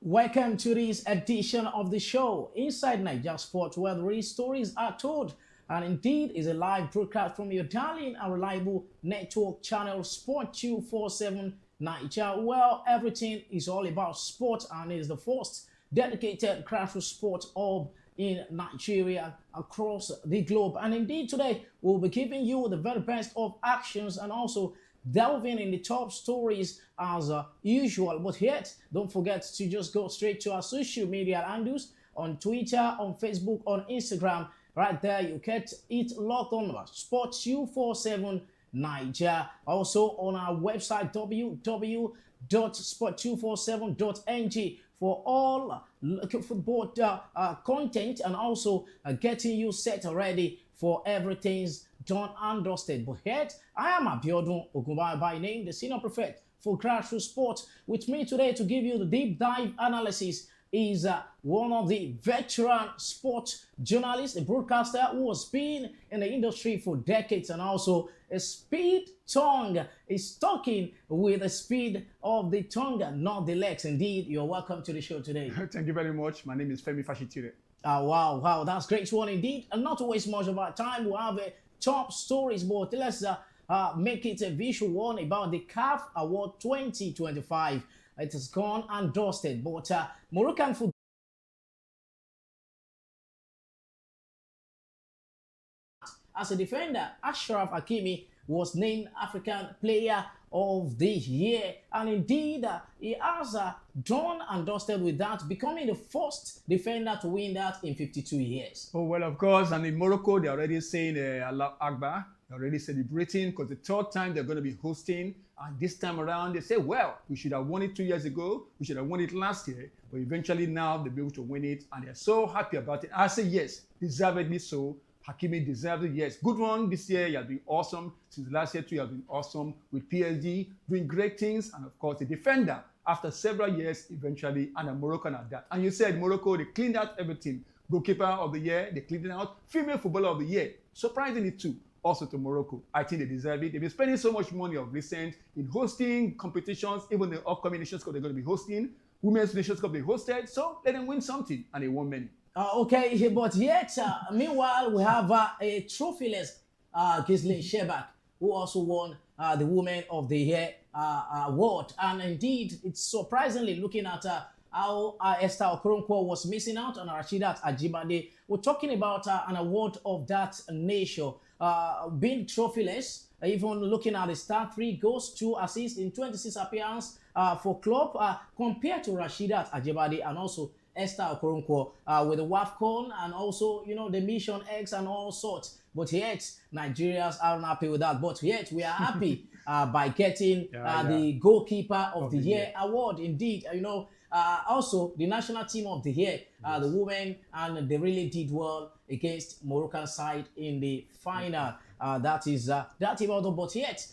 Welcome to this edition of the show, Inside Naija Sports, where the real stories are told. And indeed, is a live broadcast from your darling and reliable network channel, Sport 247 Naija, where everything is all about sport and is the first dedicated grassroots sport hub in Nigeria across the globe. And indeed, today we'll be giving you the very best of actions and also delving in the top stories as usual. But yet, don't forget to just go straight to our social media handles on Twitter, on Facebook, on Instagram. Right there, you get it locked on Sport 247 Naija. Also on our website www.sport247.ng for all local football content and also getting you set ready for everything's done and dusted. But yet, I am Abiodun Ogunbayo by name, the senior prefect for Grassroots Sport. With me today to give you the deep dive analysis is one of the veteran sports journalists, a broadcaster who has been in the industry for decades and also a speed tongue. Is talking with the speed of the tongue, not the legs. Indeed, you're welcome to the show today. Thank you very much. My name is Femi Fashitire. Wow, that's great one indeed. And not to waste much of our time, we'll have a top stories, but let's make it a visual one about the CAF Award 2025. It has gone and dusted, but Moroccan football as a defender, Ashraf Hakimi was named African Player of the Year, and indeed he has done and dusted with that, becoming the first defender to win that in 52 years. Oh, well, of course, and in Morocco, they're already saying Allah Akbar. They're already celebrating because the third time they're going to be hosting, and this time around, they say, well, we should have won it 2 years ago, we should have won it last year, but eventually now they'll be able to win it, and they're so happy about it. I say yes, deservedly so. Hakimi deserves it, yes. Good one this year, he has been awesome. Since last year too, he has been awesome with PSG, doing great things, and of course, the defender, after several years, eventually, and a Moroccan at that. And you said Morocco, they cleaned out everything. Goalkeeper of the year, they cleaned it out. Female footballer of the year, surprisingly too, also to Morocco. I think they deserve it. They've been spending so much money of recent in hosting competitions, even the upcoming Nations Cup they're going to be hosting. Women's Nations Cup they hosted, so let them win something, and they won many. Okay, but yet, meanwhile, we have a trophyless Ghislaine Shebak, who also won the Woman of the Year award. And indeed, it's surprisingly looking at how Esther Okoronkwo was missing out on Rashidat Ajibade. We're talking about an award of that nature, being trophyless, even looking at the stat, 3 goals, 2 assists in 26 appearances for club, compared to Rashidat Ajibade and also Esther Okoronkwo with the WAFCON and also, you know, the Mission X and all sorts. But yet, Nigerians aren't happy with that. But yet, we are happy by getting the Goalkeeper of the Year award. Indeed, you know, also the National Team of the Year, the women, and they really did well against Moroccan side in the final. That is that about, but yet,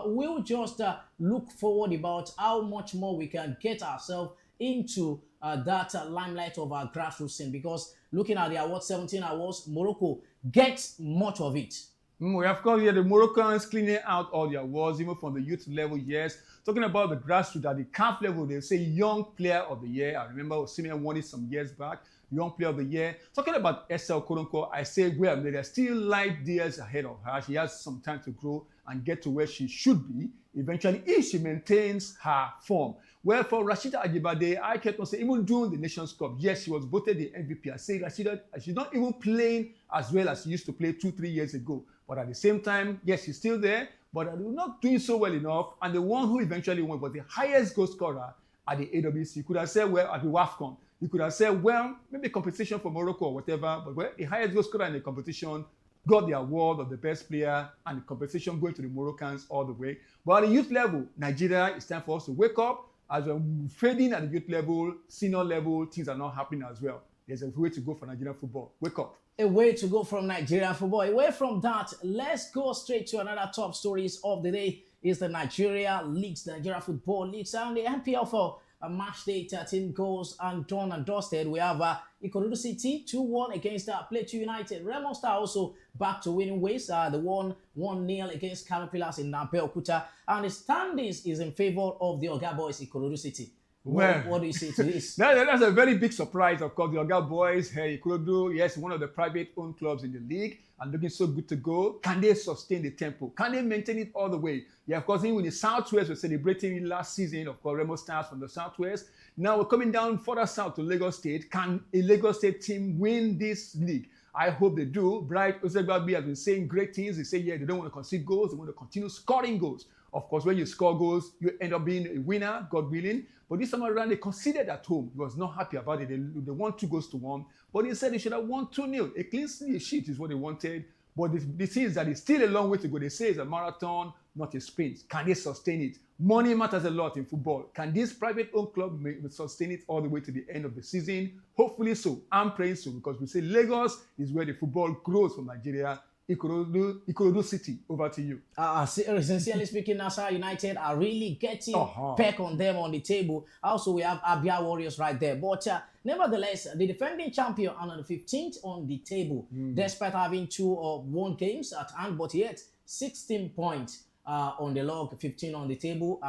we'll just look forward about how much more we can get ourselves into that limelight of our grassroots scene, because looking at the award, 17 awards, Morocco gets much of it. We of course, the Moroccans cleaning out all the awards, even from the youth level, yes. Talking about the grassroots at the CAF level, they say Young Player of the Year. I remember Osimhen won it some years back. Young Player of the Year. Talking about Esther Okoronkwo, I say, well, there are still light years ahead of her. She has some time to grow and get to where she should be eventually if she maintains her form. Well, for Rashida Ajibade, I kept on saying, even during the Nations Cup, yes, she was voted the MVP. I say Rashida, she's not even playing as well as she used to play 2-3 years ago. But at the same time, yes, she's still there, but not doing so well enough. And the one who eventually won was the highest goal scorer at the AWC. You could have said, well, at the WAFCON. You could have said, well, maybe competition for Morocco or whatever, but well, the highest goal scorer in the competition got the award of the best player, and the competition going to the Moroccans all the way. But at the youth level, Nigeria, it's time for us to wake up. As we're fading at the youth level, senior level, things are not happening as well. There's a way to go for Nigerian football. Wake up. A way to go from Nigerian football. Away from that, let's go straight to another top stories of the day. Is the Nigeria Leagues, the Nigeria Football Leagues, and the NPFL. Matchday, 13 goals and done and dusted. We have Ikorodu City 2-1 against Plateau United. Remo Star also back to winning ways. The 1-0 against Caterpillars in Abeokuta. And the standings is in favor of the Oga Boys Ikorodu City. What do you say to this? That's a very big surprise, of course. The Oga boys, hey, Ikorodu, yes, one of the private-owned clubs in the league, and looking so good to go. Can they sustain the tempo? Can they maintain it all the way? Yeah, of course, even with the Southwest, we're celebrating last season, of course, Remo Stars from the Southwest. Now we're coming down further south to Lagos State. Can a Lagos State team win this league? I hope they do. Bright Osegbabi has been saying great things. They say, yeah, they don't want to concede goals. They want to continue scoring goals. Of course, when you score goals, you end up being a winner, God willing. But this time around, they conceded at home. He was not happy about it. They won 2-1. But he said they should have won 2-0. A clean sheet is what they wanted. But the thing is that it's still a long way to go. They say it's a marathon, not a sprint. Can they sustain it? Money matters a lot in football. Can this private-owned club sustain it all the way to the end of the season? Hopefully so. I'm praying so, because we say Lagos is where the football grows from Nigeria. Ikorodu City, over to you. Sincerely speaking, Nassau United are really getting back on them on the table. Also, we have Abia Warriors right there. But nevertheless, the defending champion are on the 15th on the table, despite having 2-1 games at hand, but yet 16 points on the log, 15 on the table.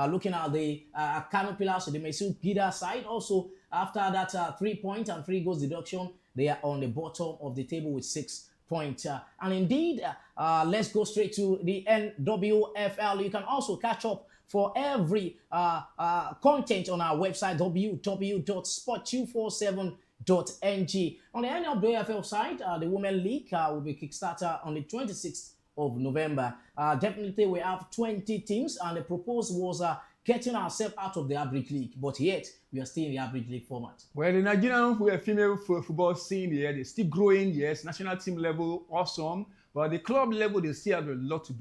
Looking at the Kano Pillars, the Mesu Pida side, also after that 3 point and 3 goals deduction, they are on the bottom of the table with 6 points. And indeed, let's go straight to the NWFL. You can also catch up for every content on our website, www.sport247.ng. On the NWFL side, the Women League will be kickstarted on the 26th of November. Definitely, we have 20 teams, and the proposal was getting ourselves out of the average league, but yet we are still in the average league format. Well, the Nigerian female football scene here, they're still growing, yes, national team level, awesome. But at the club level, they still have a lot to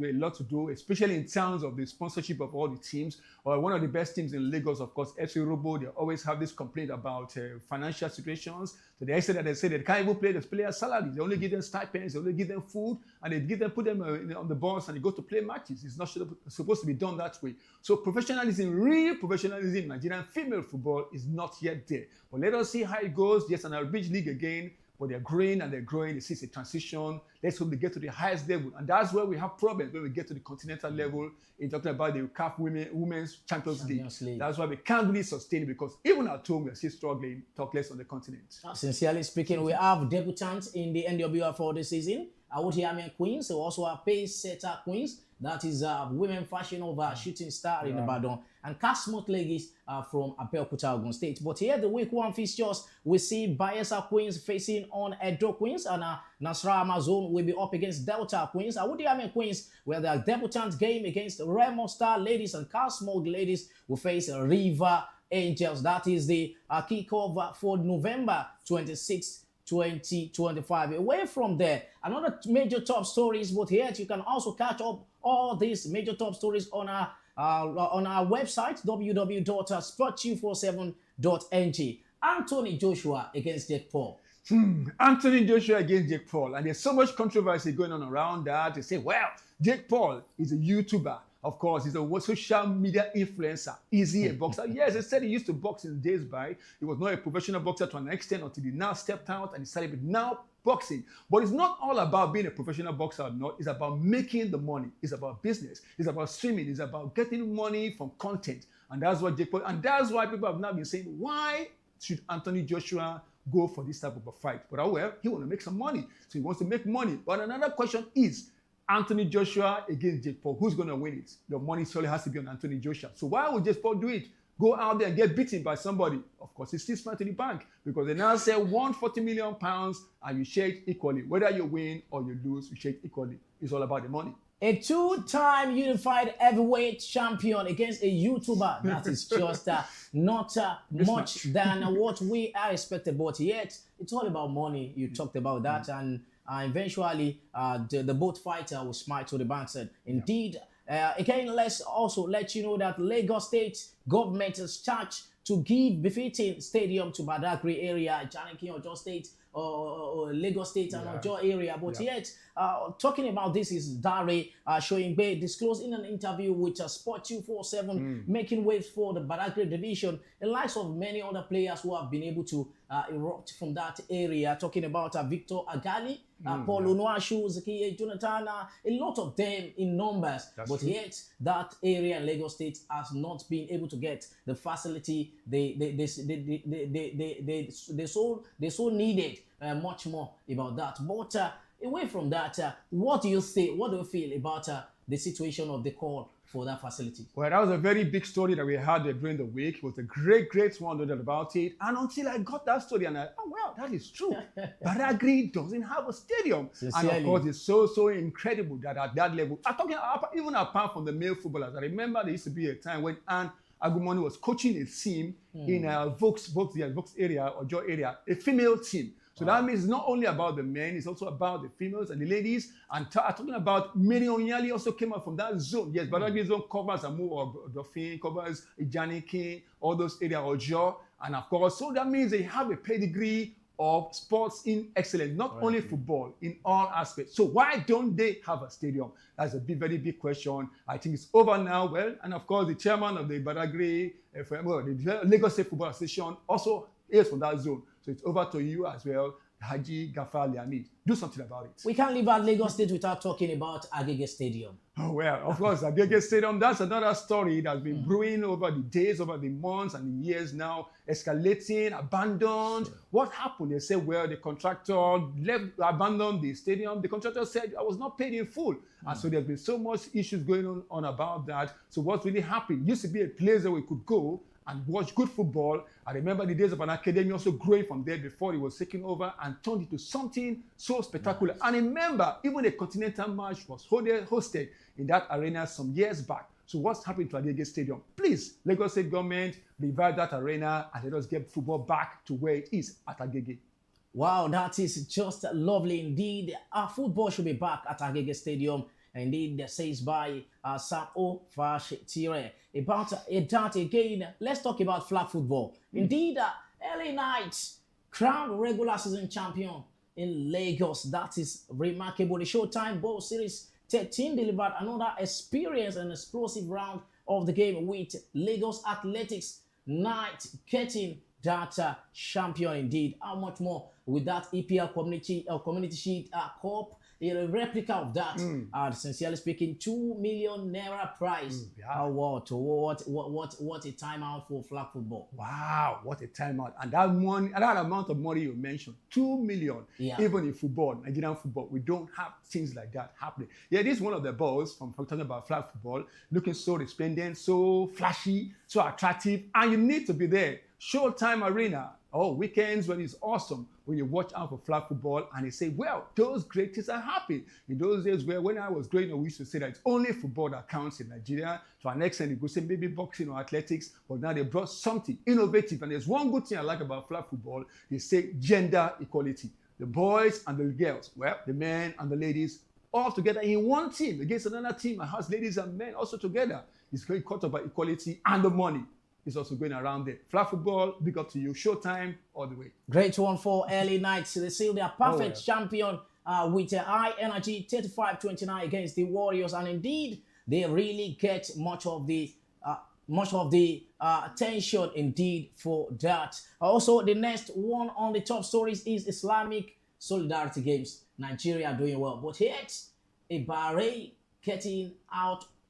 do, especially in terms of the sponsorship of all the teams. One of the best teams in Lagos, of course, FC Robo, they always have this complaint about financial situations. So they say that they can't even pay the players' salaries. They only give them stipends, they only give them food, and they put them on the bus and they go to play matches. It's not supposed to be done that way. So professionalism, real professionalism in Nigerian female football is not yet there. But let us see how it goes. Yes, an average league again. But they're growing and they're growing. This is a transition. Let's hope they get to the highest level. And that's where we have problems when we get to the continental level in talking about the CAF Women's Champions League. That's why we can't really sustain it, because even at home, we're still struggling, talk less on the continent. Sincerely speaking, we have debutants in the NWFL this season. Awutiame Queens, we also have Pace Setter Queens. That is women fashion over shooting star in Ibadan. And Kasmot Ladies from Abeokuta, Ogun State. But here, the week 1 fixtures, we see Bayelsa Queens facing on Edo Queens, and Nasra Amazon will be up against Delta Queens. Awutiame Queens, where their debutant game against Remo Star Ladies, and Kasmot Ladies will face River Angels. That is the kickoff for November 26th. 2025. Away from there, another major top stories, but here you can also catch up all these major top stories on our website, www.sport247.ng. Anthony Joshua against Jake Paul. Anthony Joshua against Jake Paul, and there's so much controversy going on around that. They say, well, Jake Paul is a YouTuber. Of course, he's a social media influencer. Is he a boxer? Yes, they said he used to box in days by. He was not a professional boxer to an extent until he now stepped out and he started with now boxing. But it's not all about being a professional boxer or not. It's about making the money. It's about business. It's about streaming. It's about getting money from content. And that's what Jake Paul, and that's why people have now been saying, why should Anthony Joshua go for this type of a fight? But well, he wants to make some money. So he wants to make money. But another question is, Anthony Joshua against Jake Paul. Who's going to win it? Your money solely has to be on Anthony Joshua. So why would Jake Paul do it? Go out there and get beaten by somebody. Of course, it's still smart to the bank, because they now say £140 million and you share it equally. Whether you win or you lose, you share it equally. It's all about the money. A 2-time unified heavyweight champion against a YouTuber. That is just not much than what we are expected. But yet, it's all about money. You talked about that. And eventually, the both fighter will smite to the bank. Said, indeed, again, let's also let you know that Lagos State government is charged to give befitting stadium to Badagry area, Ijanikin, Ojo State, or Lagos State and Ojo area. But yet, talking about this is Dare showing Bay disclosed in an interview with Sport 247, making waves for the Badagry division, in likes of many other players who have been able to erupt from that area. Talking about Victor Agali, Paul Onuachu, Zakiya Jonathan, a lot of them in numbers. But true. yet, that area in Lagos State has not been able to get the facility they so needed. Much more about that. But away from that, what do you think? What do you feel about the situation of the call for that facility? Well, that was a very big story that we had during the week. It was a great one, no doubt about it. And until I got that story, and well, that is true. Badagry doesn't have a stadium. Sincerely. And of course, it's so incredible that at that level, I'm talking even apart from the male footballers. I remember there used to be a time when Anne Agumoni was coaching a team in Vokes area, Ojo area, a female team. So that means it's not only about the men, it's also about the females and the ladies. And talking about Mary Onyali also came out from that zone. Yes, Badagry zone covers Amu Dolphin, covers Ijanikin, all those areas, Ojo. And of course, so that means they have a pedigree of sports in excellence, not only football, in all aspects. So why don't they have a stadium? That's a very big question. I think it's over now. Well, and of course, the chairman of the Badagry, the Lagos State Football Association also is from that zone. So it's over to you as well, Haji Gafar Liamid. Do something about it. We can't leave out Lagos State without talking about Agege Stadium. Oh, well, of course, Agege Stadium, that's another story that's been brewing over the days, over the months and the years now, escalating, abandoned. What happened? They said, well, the contractor abandoned the stadium. The contractor said, I was not paid in full. And so there's been so much issues going on about that. So what's really happened? It used to be a place where we could go and watch good football. I remember the days of an academy also growing from there before it was taken over and turned into something so spectacular. And remember, even a continental match was hosted in that arena some years back. So what's happening to Agege Stadium? Please, Lagos State government, revive that arena and let us get football back to where it is at Agege. Wow, that is just lovely indeed. Our football should be back at Agege Stadium. Indeed, that says by Sam Ofashitire. About that again, let's talk about flag football. Indeed, LA Knights crowned regular season champion in Lagos. That is remarkable. The Showtime Bowl Series 13 delivered another experience and explosive round of the game with Lagos Athletics Knights getting that champion indeed. How much more with that EPL Community Shield Cup? A replica of that, sincerely speaking, 2 million naira prize. What a timeout for flag football. Wow, what a timeout. And that money, that amount of money you mentioned, 2 million, even in football, Nigerian football, we don't have things like that happening. Yeah, this is one of the balls from talking about flag football, looking so resplendent, so flashy, so attractive, and you need to be there. Showtime Arena. Oh, weekends when it's awesome, when you watch out for flag football and they say, well, those great things are happening. In those days where when I was growing up, we used to say that it's only football that counts in Nigeria. To an extent, you could say maybe boxing or athletics, but now they brought something innovative. And there's one good thing I like about flag football. They say gender equality. The boys and the girls, well, the men and the ladies, all together in one team against another team and has ladies and men also together. It's going to cut about equality and the money. Is also going around there. Flag football, big up to you. Showtime all the way. Great one for LA Knights. They seal their perfect champion with a high energy 35-29 against the Warriors. And indeed, they really get much of the attention indeed for that. Also, the next one on the top stories is Islamic Solidarity Games. Nigeria doing well. But yet, a Bahrain getting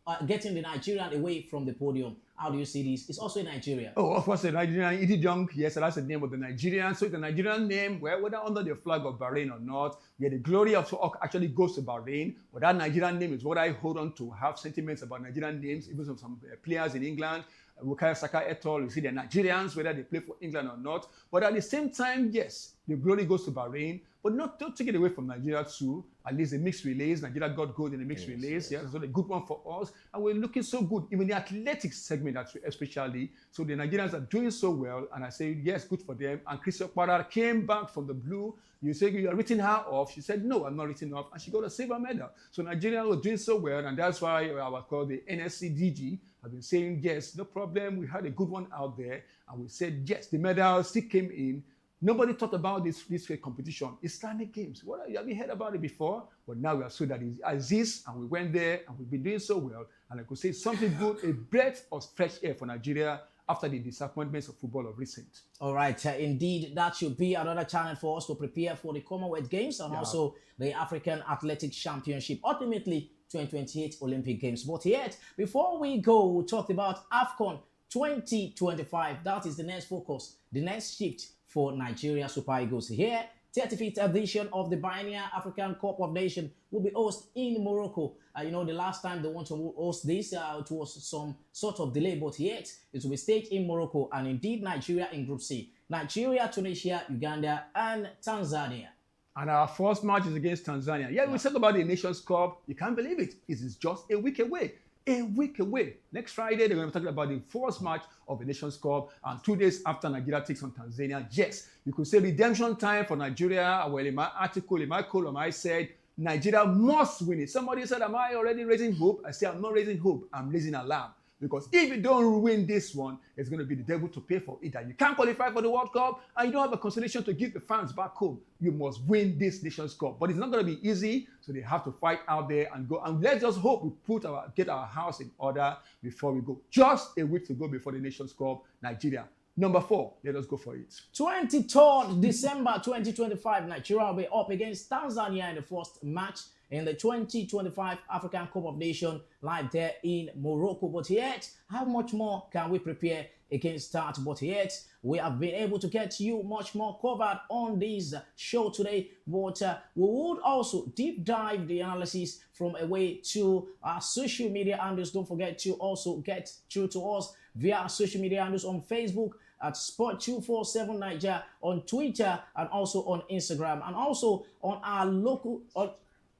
the Nigerian away from the podium. How do you see this? It's also in Nigeria. Oh, of course, the Nigerian Ididong. Yes, that's the name of the Nigerian. So it's a Nigerian name, where whether under the flag of Bahrain or not, where the glory of actually goes to Bahrain. But that Nigerian name is what I hold on to. Have sentiments about Nigerian names, even some players in England. Bukayo Saka et al. You see, they're Nigerians, whether they play for England or not. But at the same time, yes, the glory goes to Bahrain. But don't take it away from Nigeria too. At least the mixed relays, Nigeria got gold in the mixed relays. Yes, so a good one for us. And we're looking so good, even the athletics segment especially. So the Nigerians are doing so well. And I say, yes, good for them. And Christian Parar came back from the blue. You say you are written her off. She said, no, I'm not written off. And she got a silver medal. So Nigeria was doing so well. And that's why I was called the NSCDG. I've been saying, yes, no problem. We had a good one out there. And we said, yes, the medal still came in. Nobody thought about this competition. Islamic Games. Have you heard about it before? But now we are so that it exists, and we went there, and we've been doing so well. And I could say something good, a breath of fresh air for Nigeria after the disappointments of football of recent. All right, indeed, that should be another challenge for us to prepare for the Commonwealth Games and also the African Athletics Championship, ultimately 2028 Olympic Games. But yet, before we go, we talked about AFCON 2025. That is the next focus, the next shift for Nigeria Super Eagles. Here, 35th edition of the Biennial African Cup of Nations will be hosted in Morocco. The last time they want to host this, it was some sort of delay, but yet it will be staged in Morocco, and indeed Nigeria in Group C. Nigeria, Tunisia, Uganda, and Tanzania. And our first match is against Tanzania. Yeah, we said about the Nations Cup. You can't believe it. It is just a week away. A week away. Next Friday, they're going to be talking about the first match of the Nations Cup, and 2 days after Nigeria takes on Tanzania. Yes, you could say redemption time for Nigeria. Well, in my article, in my column, I said Nigeria must win it. Somebody said, am I already raising hope? I say, I'm not raising hope. I'm raising alarm. Because if you don't win this one, it's going to be the devil to pay for it. And you can't qualify for the World Cup, and you don't have a consolation to give the fans back home. You must win this Nations Cup. But it's not going to be easy, so they have to fight out there and go. And let's just hope we get our house in order before we go. Just a week to go before the Nations Cup, Nigeria. Number 4, let us go for it. 23rd December 2025, Nigeria will be up against Tanzania in the first match in the 2025 African Cup of Nations live there in Morocco. But yet, how much more can we prepare against that? But yet, we have been able to get you much more covered on this show today. But we would also deep dive the analysis from a way to our social media handles. Don't forget to also get through to us via our social media handles on Facebook at Sport247 Naija, on Twitter, and also on Instagram, and also on our local.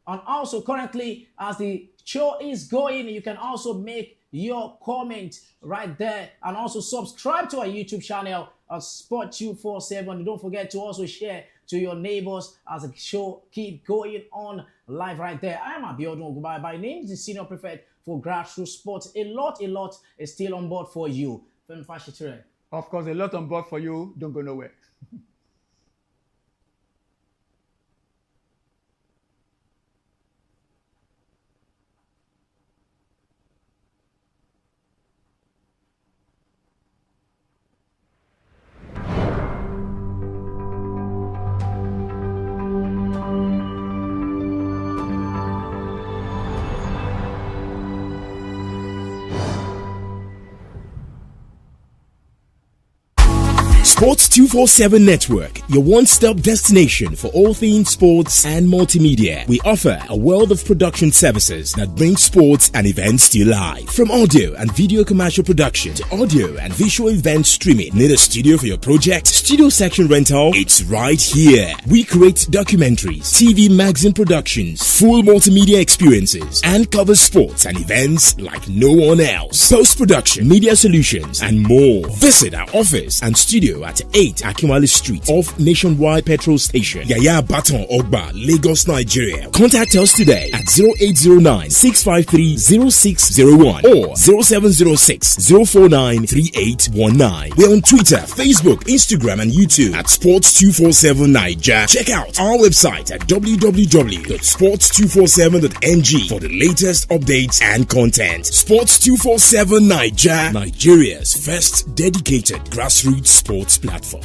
And also currently, as the show is going, you can also make your comment right there, and also subscribe to our YouTube channel at Sport247. Don't forget to also share to your neighbors as the show keep going on live right there. I am Abiodun Ogunbaye by name, the senior prefect for Grassroots Sports. A lot is still on board for you. Of course, a lot on board for you. Don't go nowhere. Sports 247 Network, your one-stop destination for all things sports and multimedia. We offer a world of production services that bring sports and events to life. From audio and video commercial production to audio and visual event streaming. Need a studio for your project? Studio section rental? It's right here. We create documentaries, TV magazine productions, full multimedia experiences, and cover sports and events like no one else. Post-production, media solutions, and more. Visit our office and studio at 8 Akinwale Street off Nationwide Petrol Station, Yaya Baton Ogba, Lagos, Nigeria. Contact us today at 0809-653-0601 or 0706-049-3819. We're on Twitter, Facebook, Instagram, and YouTube at Sports247 Naija. Check out our website at www.sports247.ng for the latest updates and content. Sports247 Naija, Nigeria's first dedicated grassroots sports platform.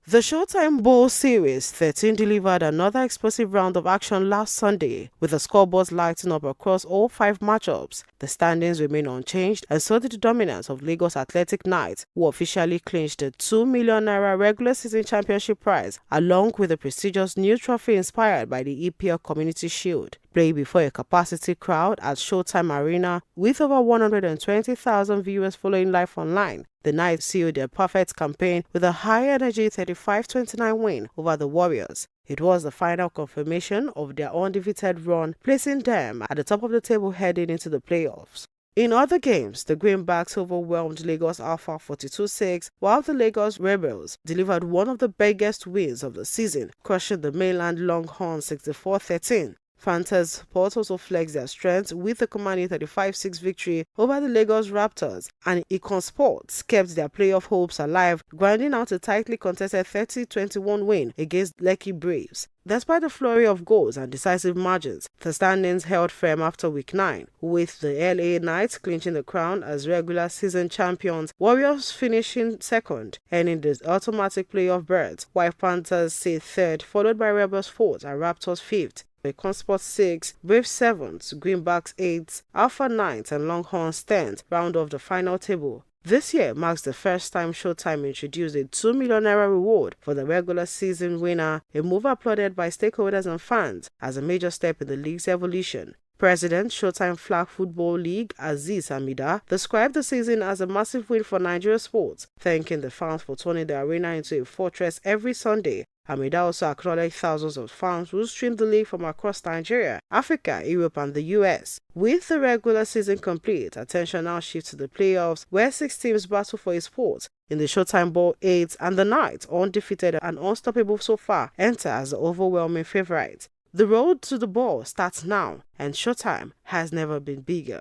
The Showtime Bowl Series 13 delivered another explosive round of action last Sunday, with the scoreboards lighting up across all 5 matchups. The standings remain unchanged, and so did the dominance of Lagos Athletic Knights, who officially clinched the ₦2 million regular season championship prize, along with the prestigious new trophy inspired by the EPL Community Shield. Played before a capacity crowd at Showtime Arena with over 120,000 viewers following live online, the Knights sealed their perfect campaign with a high-energy 35-29 win over the Warriors. It was the final confirmation of their undefeated run, placing them at the top of the table heading into the playoffs. In other games, the Greenbacks overwhelmed Lagos Alpha 42-6, while the Lagos Rebels delivered one of the biggest wins of the season, crushing the mainland Longhorns 64-13. Fantas Sport also flexed their strength with a commanding 35-6 victory over the Lagos Raptors, and Econ Sports kept their playoff hopes alive, grinding out a tightly contested 30-21 win against Lekki Braves. Despite the flurry of goals and decisive margins, the standings held firm after Week 9, with the LA Knights clinching the crown as regular season champions, Warriors finishing second, earning the automatic playoff berth, while Panthers sit third, followed by Rebels 4th and Raptors 5th. Consport 6, Braves 7th, Greenbacks 8th, Alpha 9th and Longhorns 10th round off the final table. This year marks the first time Showtime introduced a $2 million reward for the regular season winner, a move applauded by stakeholders and fans as a major step in the league's evolution. President Showtime Flag Football League Aziz Hamida described the season as a massive win for Nigeria sports, thanking the fans for turning the arena into a fortress every Sunday. Hamida also acknowledged thousands of fans who streamed the league from across Nigeria, Africa, Europe and the US. With the regular season complete, attention now shifts to the playoffs, where 6 teams battle for a spot in the Showtime Bowl 8, and the Knights, undefeated and unstoppable so far, enter as the overwhelming favourite. The road to the ball starts now, and Showtime has never been bigger.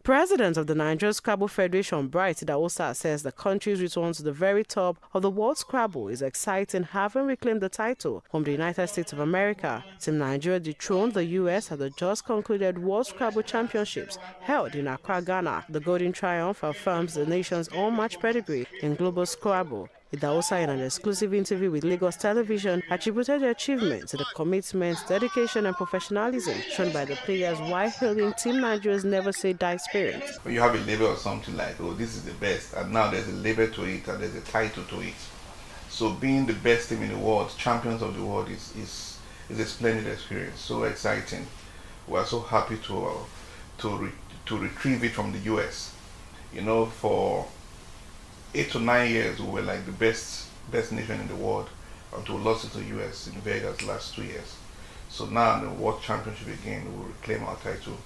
President of the Nigerian Scrabble Federation, Bright Dawosa, says the country's return to the very top of the world Scrabble is exciting, having reclaimed the title from the United States of America. Team Nigeria dethroned the U.S. at the just concluded World Scrabble Championships held in Accra, Ghana. The Golden Triumph affirms the nation's unmatched pedigree in global Scrabble. Dawosa, in an exclusive interview with Lagos Television, attributed the achievement to the commitment, dedication and professionalism shown by the players while hailing Team Nigeria's never say die spirit. When you have a label or something like, oh, this is the best, and now there's a label to it and there's a title to it. So being the best team in the world, champions of the world, is a splendid experience, so exciting. We are so happy to retrieve it from the US. You know, for 8 to 9 years, we were like the best nation in the world until we lost it to the US in Vegas last 2 years. So now in the World Championship again, we will reclaim our title.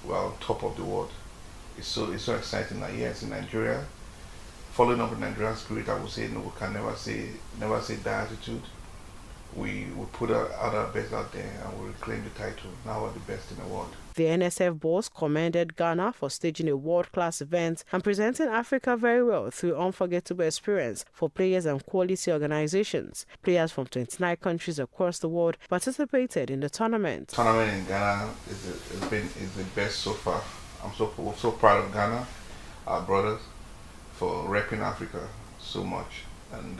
We are on top of the world. It's so exciting that yes, in Nigeria, following up with Nigerian spirit, I would say no, we can never say that attitude. We put our best out there and we reclaim the title. Now we're the best in the world. The NSF boss commended Ghana for staging a world-class event and presenting Africa very well through unforgettable experience for players and quality organizations. Players from 29 countries across the world participated in the tournament. The tournament in Ghana is the best so far. I'm so proud of Ghana, our brothers, for repping Africa so much. And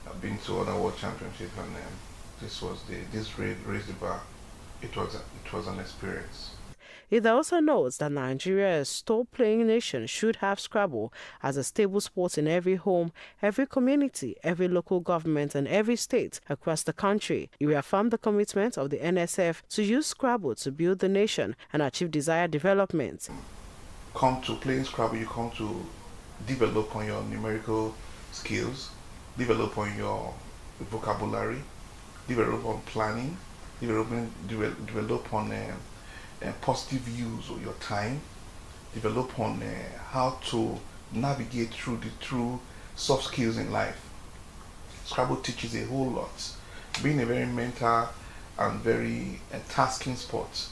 I've been to other world championships, and this raised the bar. It was an experience. It also notes that Nigeria, a star-playing nation, should have Scrabble as a stable sport in every home, every community, every local government and every state across the country. It reaffirmed the commitment of the NSF to use Scrabble to build the nation and achieve desired development. Come to playing Scrabble, you come to develop on your numerical skills, develop on your vocabulary, develop on planning, develop on positive views of your time, develop on how to navigate through the true soft skills in life. Scrabble teaches a whole lot. Being a very mental and very tasking sport,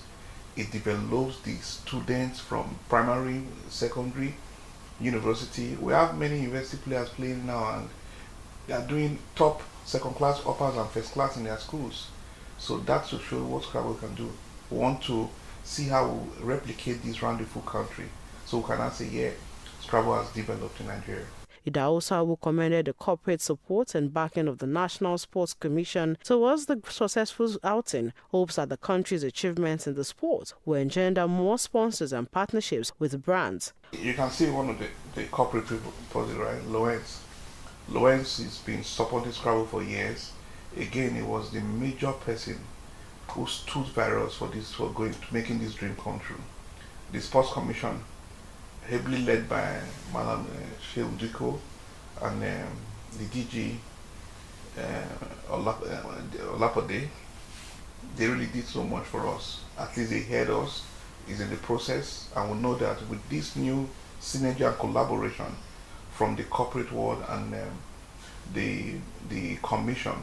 it develops the students from primary, secondary, university. We have many university players playing now, and they are doing top second class, uppers and first class in their schools. So that's to show what Scrabble can do. We want to see how we replicate this around the full country. So we can now say, yeah, Scrabble has developed in Nigeria. Idahosa commended the corporate support and backing of the National Sports Commission towards the successful outing, hopes that the country's achievements in the sport will engender more sponsors and partnerships with brands. You can see one of the corporate people, right? Lorenz has been supporting Scrabble for years. Again, it was the major person who stood by us for making this dream come true. The Sports Commission, heavily led by Madam Sheudiko and the DG Olapode, they really did so much for us. At least they heard us, is in the process, and we know that with this new synergy and collaboration from the corporate world and the commission,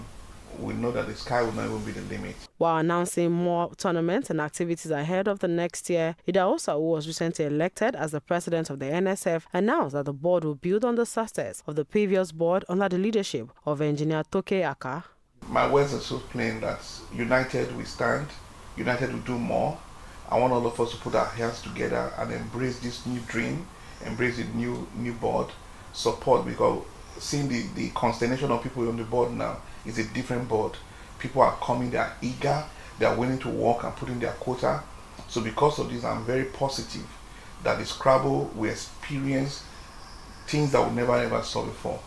we know that the sky will not even be the limit. While announcing more tournaments and activities ahead of the next year, Idahosa, who was recently elected as the president of the NSF, announced that the board will build on the success of the previous board under the leadership of engineer Toke Aka. My words are so plain that united we stand, united we do more. I want all of us to put our hands together and embrace this new dream, embrace the new board, support, because seeing the consternation of people on the board now is a different board. People are coming, they are eager, they are willing to work and put in their quota. So because of this, I'm very positive that the Scrabble will experience things that we never ever saw before.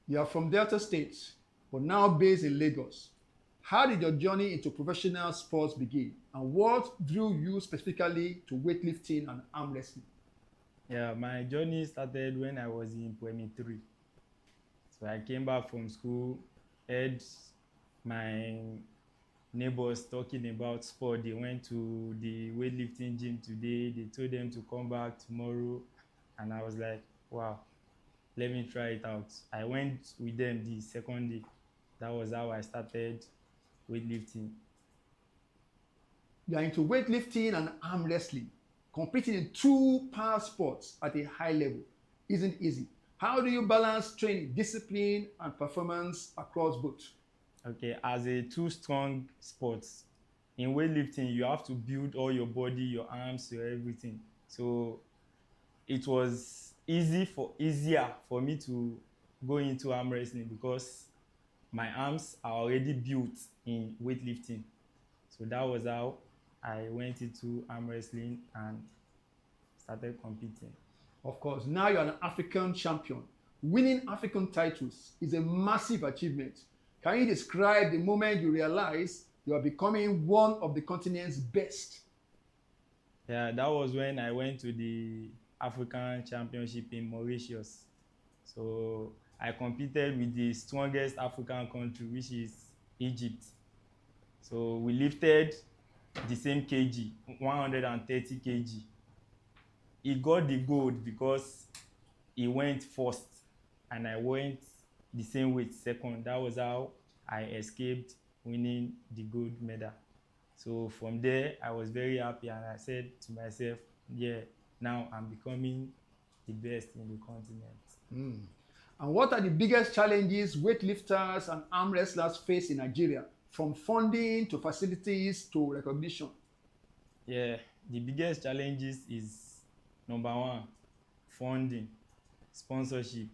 You are from Delta State, but now based in Lagos. How did your journey into professional sports begin, and what drew you specifically to weightlifting and arm wrestling? Yeah, my journey started when I was in Primary 3. So I came back from school, heard my neighbors talking about sport. They went to the weightlifting gym today. They told them to come back tomorrow. And I was like, wow, let me try it out. I went with them the second day. That was how I started weightlifting. You are into weightlifting and arm wrestling. Competing in two power sports at a high level isn't easy. How do you balance training, discipline, and performance across both? Okay, as a two strong sports, in weightlifting, you have to build all your body, your arms, your everything. So it was easier for me to go into arm wrestling because my arms are already built in weightlifting. So that was how I went into arm wrestling and started competing. Of course, now you're an African champion. Winning African titles is a massive achievement. Can you describe the moment you realize you are becoming one of the continent's best? Yeah, that was when I went to the African Championship in Mauritius. So I competed with the strongest African country, which is Egypt. So we lifted the same kg, 130 kg. He got the gold because he went first and I went the same weight second. That was how I escaped winning the gold medal. So from there, I was very happy and I said to myself, yeah, now I'm becoming the best in the continent. And what are the biggest challenges weightlifters and arm wrestlers face in Nigeria, from funding to facilities to recognition? Yeah, the biggest challenges is number one, funding, sponsorship.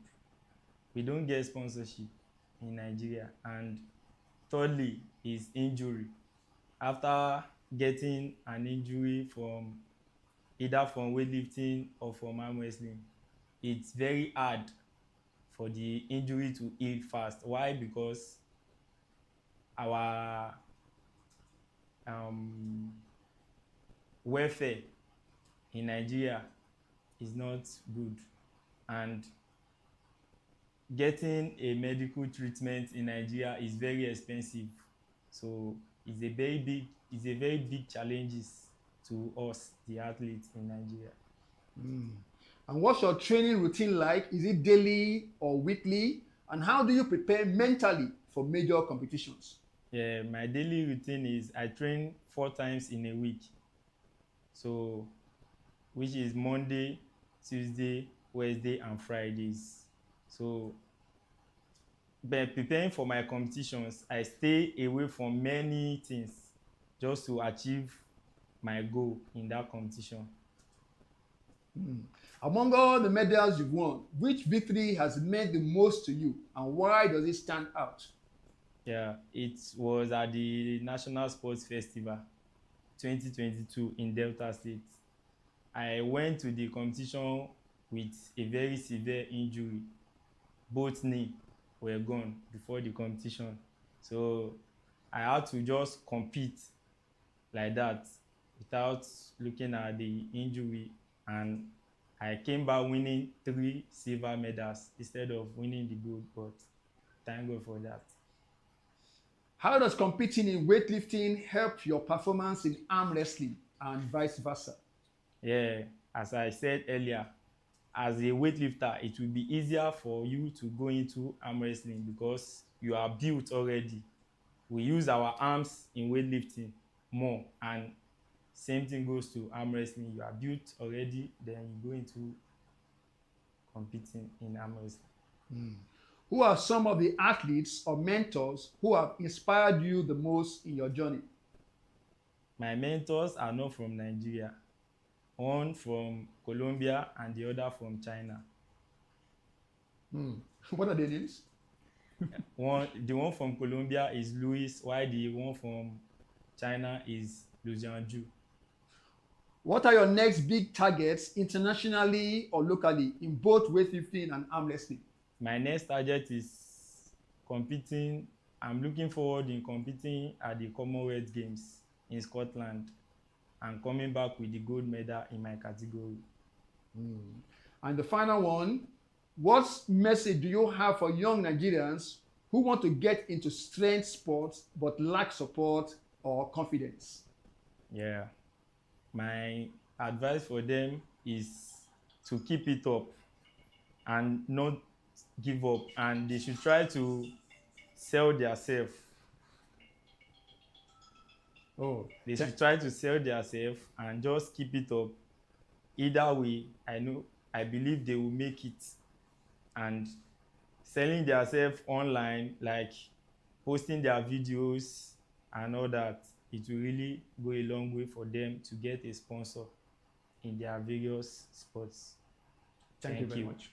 We don't get sponsorship in Nigeria. And thirdly is injury. After getting an injury from either from weightlifting or from arm wrestling, it's very hard for the injury to heal fast. Why? Because our welfare in Nigeria is not good, and getting a medical treatment in Nigeria is very expensive. So it's a very big challenges to us, the athletes in Nigeria. And what's your training routine like? Is it daily or weekly? And how do you prepare mentally for major competitions? Yeah, my daily routine is I train 4 times in a week. So, which is Monday, Tuesday, Wednesday, and Fridays. So, by preparing for my competitions, I stay away from many things just to achieve my goal in that competition. Among all the medals you've won, which victory has meant the most to you, and why does it stand out? Yeah, it was at the National Sports Festival 2022 in Delta State. I went to the competition with a very severe injury. Both knees were gone before the competition. So I had to just compete like that without looking at the injury, and I came back winning 3 silver medals instead of winning the gold, but thank God for that. How does competing in weightlifting help your performance in arm wrestling and vice versa? Yeah, as I said earlier, as a weightlifter, it will be easier for you to go into arm wrestling because you are built already. We use our arms in weightlifting more, and same thing goes to arm wrestling. You are built already, then you go into competing in arm wrestling. Who are some of the athletes or mentors who have inspired you the most in your journey? My mentors are not from Nigeria. One from Colombia and the other from China. What are their names? The one from Colombia is Luis, while the one from China is Lu Jianju. What are your next big targets internationally or locally in both weightlifting and arm wrestling? My next target is competing. I'm looking forward in competing at the Commonwealth Games in Scotland and coming back with the gold medal in my category. And the final one, what message do you have for young Nigerians who want to get into strength sports but lack support or confidence? Yeah, my advice for them is to keep it up and not give up, and they should try to sell themselves. They should try to sell themselves and just keep it up. Either way, I believe they will make it. And selling themselves online, like posting their videos and all that, it will really go a long way for them to get a sponsor in their various sports. Thank you very much.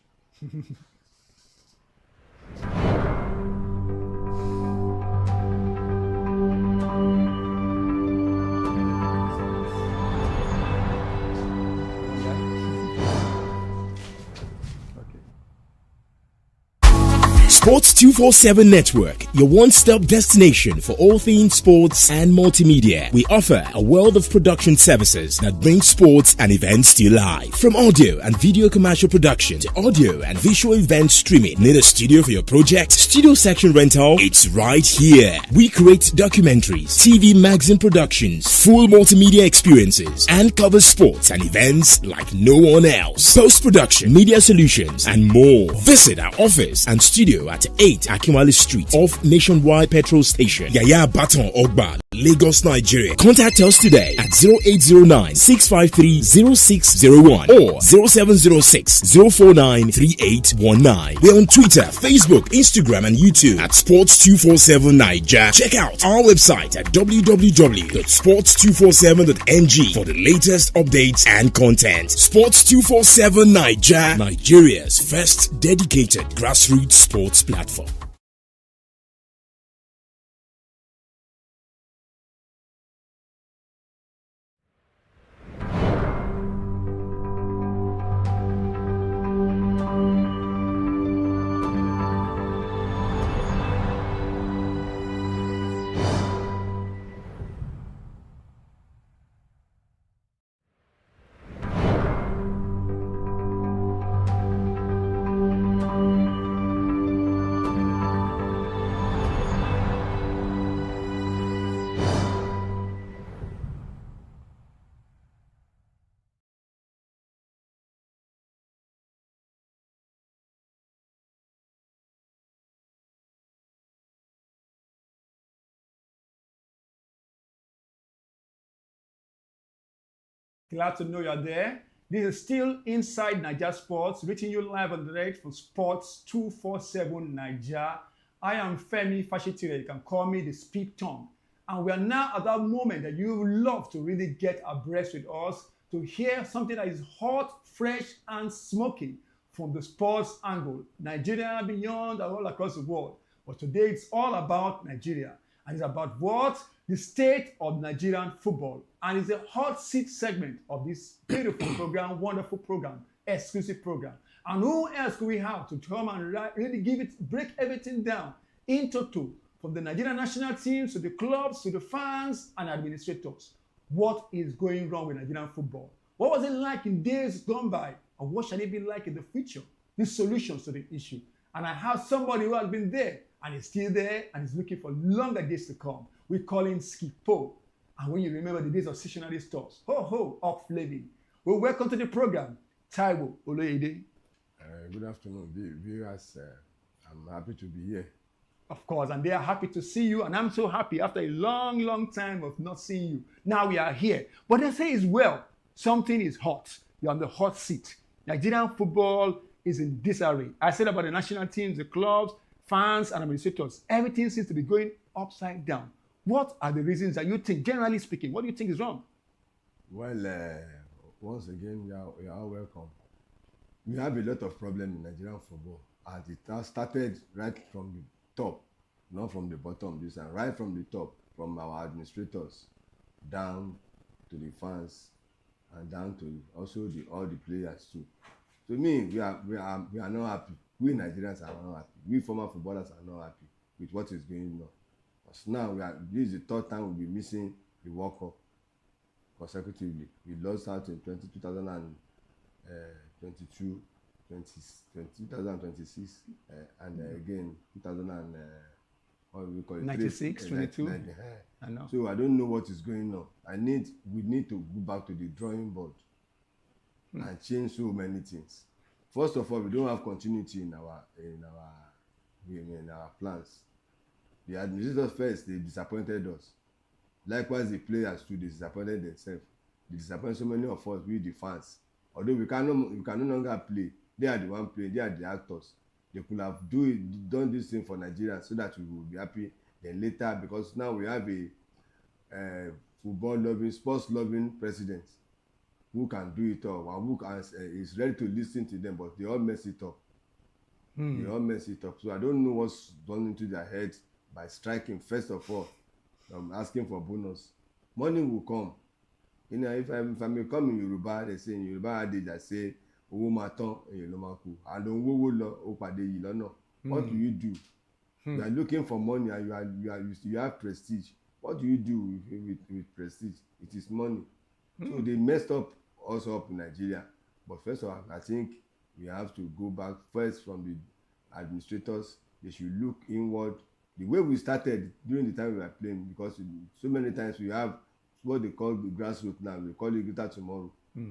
Sports 247 Network, your one-stop destination for all things sports and multimedia. We offer a world of production services that bring sports and events to life. From audio and video commercial production to audio and visual event streaming. Need a studio for your project? Studio section rental? It's right here. We create documentaries, TV magazine productions, full multimedia experiences, and cover sports and events like no one else. Post-production, media solutions, and more. Visit our office and studio at 8 Akinwale Street off Nationwide Petrol Station, Yaya Baton Ogba, Lagos, Nigeria. Contact us today at 0809-653-0601 or 0706-049-3819. We're on Twitter, Facebook, Instagram, and YouTube at Sports247 Naija. Check out our website at www.sports247.ng for the latest updates and content. Sports247 Naija, Nigeria's first dedicated grassroots sports platform. Glad to know you're there. This is still Inside Naija Sports, reaching you live on direct from Sports 247 Naija. I am Femi Fashitire. You can call me the Speak Tongue. And we are now at that moment that you would love to really get abreast with us to hear something that is hot, fresh, and smoking from the sports angle. Nigeria, beyond, and all across the world. But today it's all about Nigeria. And it's about what? The state of Nigerian football. And it's a hot seat segment of this beautiful program, wonderful program, exclusive program. And who else could we have to come and really break everything down into two, from the Nigerian national teams to the clubs to the fans and administrators? What is going wrong with Nigerian football? What was it like in days gone by? And what shall it be like in the future? The solutions to the issue. And I have somebody who has been there and is still there and is looking for longer days to come. We call him Skipo. And when you remember the days of stationary stores, up flaming. Well, welcome to the program, Taiwo, Oloyede. Good afternoon, viewers. I'm happy to be here. Of course, and they are happy to see you, and I'm so happy after a long, long time of not seeing you. Now we are here. But they say is well, something is hot. You're on the hot seat. Nigerian football is in disarray. I said about the national teams, the clubs, fans, and administrators. Everything seems to be going upside down. What are the reasons that you think, generally speaking, what do you think is wrong? Well, once again, you are welcome. We have a lot of problems in Nigerian football. And it has started right from the top, not from the bottom, this and right from the top, from our administrators down to the fans and down to also all the players too. To me, we are not happy. We Nigerians are not happy. We former footballers are not happy with what is going on. Because now this is the third time we'll be missing the World Cup consecutively. We lost out in 2022, 2026, and again 96, 22. I know. So I don't know what is going on. We need to go back to the drawing board and change so many things. First of all, we don't have continuity in our plans. The administrators first, they disappointed us. Likewise, the players too, they disappointed themselves. They disappointed so many of us, we the fans. Although we can no longer play, they are the one playing, they are the actors. They could have done this thing for Nigeria so that we will be happy then later, because now we have a football-loving, sports-loving president who can do it all and who is ready to listen to them, but they all mess it up. They all mess it up. So I don't know what's gone into their heads by striking, first of all, asking for bonus. Money will come. You know, if I may come in Yoruba, they say in Yoruba adage, they say, owó máa tán, èyàn ló máa kú. And owó lọ, ó pàdé yìí lọ́nà. What do you do? You are looking for money and you have prestige. What do you do with prestige? It is money. So they messed up also up in Nigeria. But first of all, I think we have to go back first from the administrators. They should look inward. The way we started during the time we were playing, because so many times we have what they call the grassroots now, we call it Greater Tomorrow.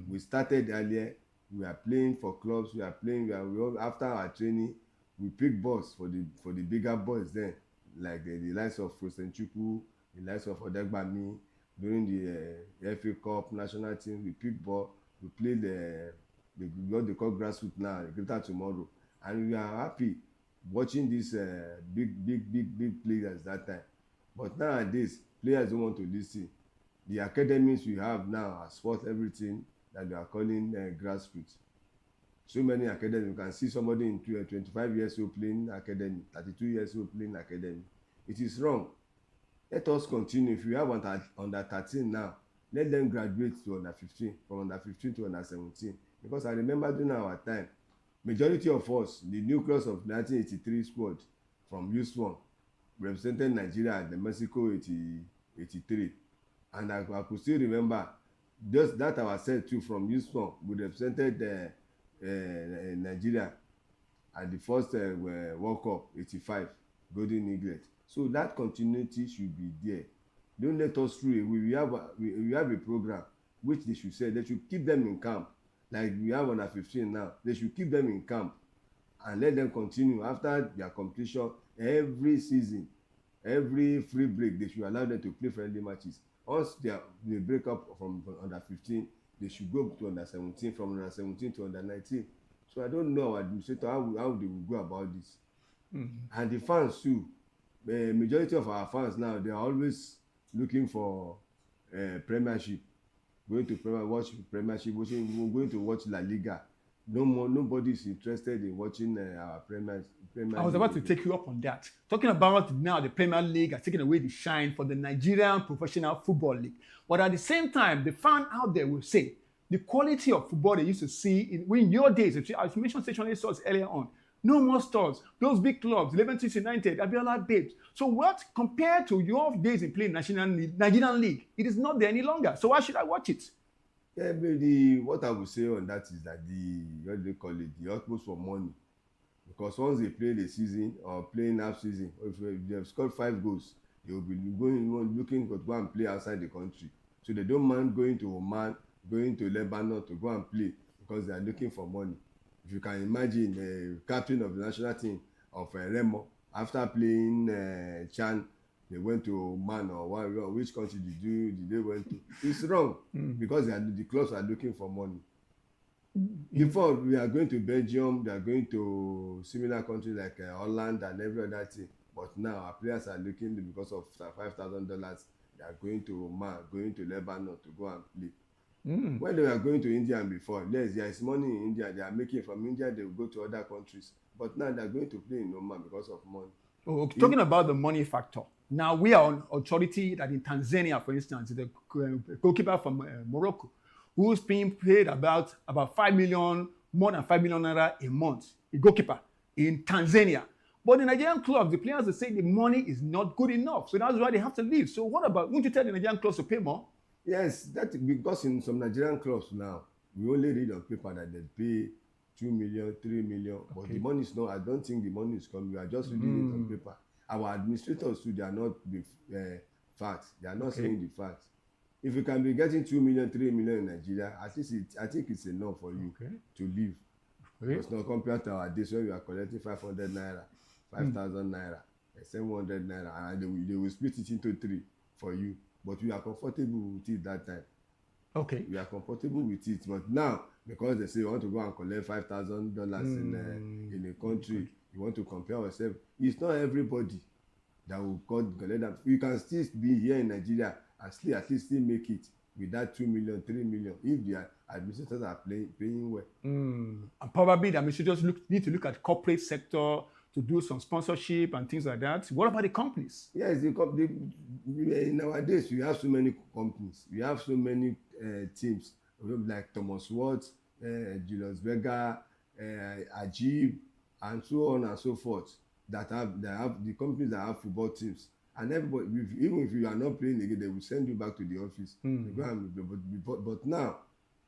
We started earlier, we are playing for clubs, after our training, we pick balls for the bigger boys then, like the likes of Frostenchukwu, the likes of Odegbami. During the FA Cup national team, we pick ball, we play what they call grassroots now, Greater Tomorrow, and we are happy watching these big players that time. But nowadays, players don't want to listen. The academies we have now are sport everything that we are calling grassroots. So many academies, you can see somebody in 25 years old playing academy, 32 years old playing academy. It is wrong. Let us continue. If we have under 13 now, let them graduate to under 15, from under 15 to under 17. Because I remember during our time, majority of us, the nucleus of 1983 squad from U1 represented Nigeria at the Mexico 83. And I could still remember just that ourselves too from U1, we represented Nigeria at the first World Cup 85, Golden Eaglet. So that continuity should be there. Don't let us through away. We have a program which they should say they should keep them in camp. Like we have under 15 now, they should keep them in camp and let them continue after their completion. Every season, every free break, they should allow them to play friendly matches. Once they break up from under 15, they should go to under 17, from under 17 to under 19. So I don't know our administrator how they will go about this. And the fans too, the majority of our fans now, they are always looking for Premiership, going to watch Premiership, going to watch La Liga. Nobody is interested in watching our Premier I was about to take you up on that. Talking about now the Premier League has taken away the shine for the Nigerian Professional Football League. But at the same time, the fan out there will say the quality of football they used to see in your days, as you mentioned stationary stores earlier on, no more stores, those big clubs, 11 United, Abiola Babes. So what, compared to your days in playing Nigerian League, it is not there any longer. So why should I watch it? Yeah, but what I would say on that is that what do they call it, the utmost for money. Because once they play the season or playing half season, or if they have scored 5 goals, they will be looking to go and play outside the country. So they don't mind going to Oman, going to Lebanon to go and play because they are looking for money. If you can imagine the captain of the national team of Remo, after playing Chan, they went to Oman or which country did they went to? It's wrong because the clubs are looking for money. Before we are going to Belgium, they are going to similar countries like Holland and every other thing. But now our players are looking because of $5,000. They are going to Oman, going to Lebanon to go and play. When they were going to India before, yes, there is money in India. They are making from India. They will go to other countries. But now they are going to play in Oman because of money. Oh, okay. Talking about the money factor. Now we are on authority that in Tanzania, for instance, the goalkeeper from Morocco, who's being paid about 5 million, more than 5 million naira a month, a goalkeeper in Tanzania. But the Nigerian clubs, the players, they say the money is not good enough. So that's why they have to leave. So what about, won't you tell the Nigerian clubs to pay more? Yes, that because in some Nigerian clubs now, we only read on paper that they pay 2 million, 3 million. But the money is not, I don't think the money is coming. We are just reading it on paper. Our administrators too, they are not the facts. They are not saying the facts. If you can be getting 2 million, 3 million in Nigeria, at least I think it's enough for you to live. It's not compared to our days where we are collecting 500 naira, 5,000 naira, 700 naira, and they will split it into 3 for you. But we are comfortable with it that time. Okay. We are comfortable with it. But now, because they say you want to go and collect $5,000 in a country, you want to compare yourself. It's not everybody that will collect that. You can still be here in Nigeria and still at least still make it with that 2 million, 3 million if the administrators are paying well. And probably the administrators need to look at corporate sector to do some sponsorship and things like that. What about the companies? Yes, nowadays we have so many companies. We have so many teams like Thomas Watts, Julius Berger, Ajib, and so on and so forth. That have the companies that have football teams. And everybody, even if you are not playing again, they will send you back to the office. But now,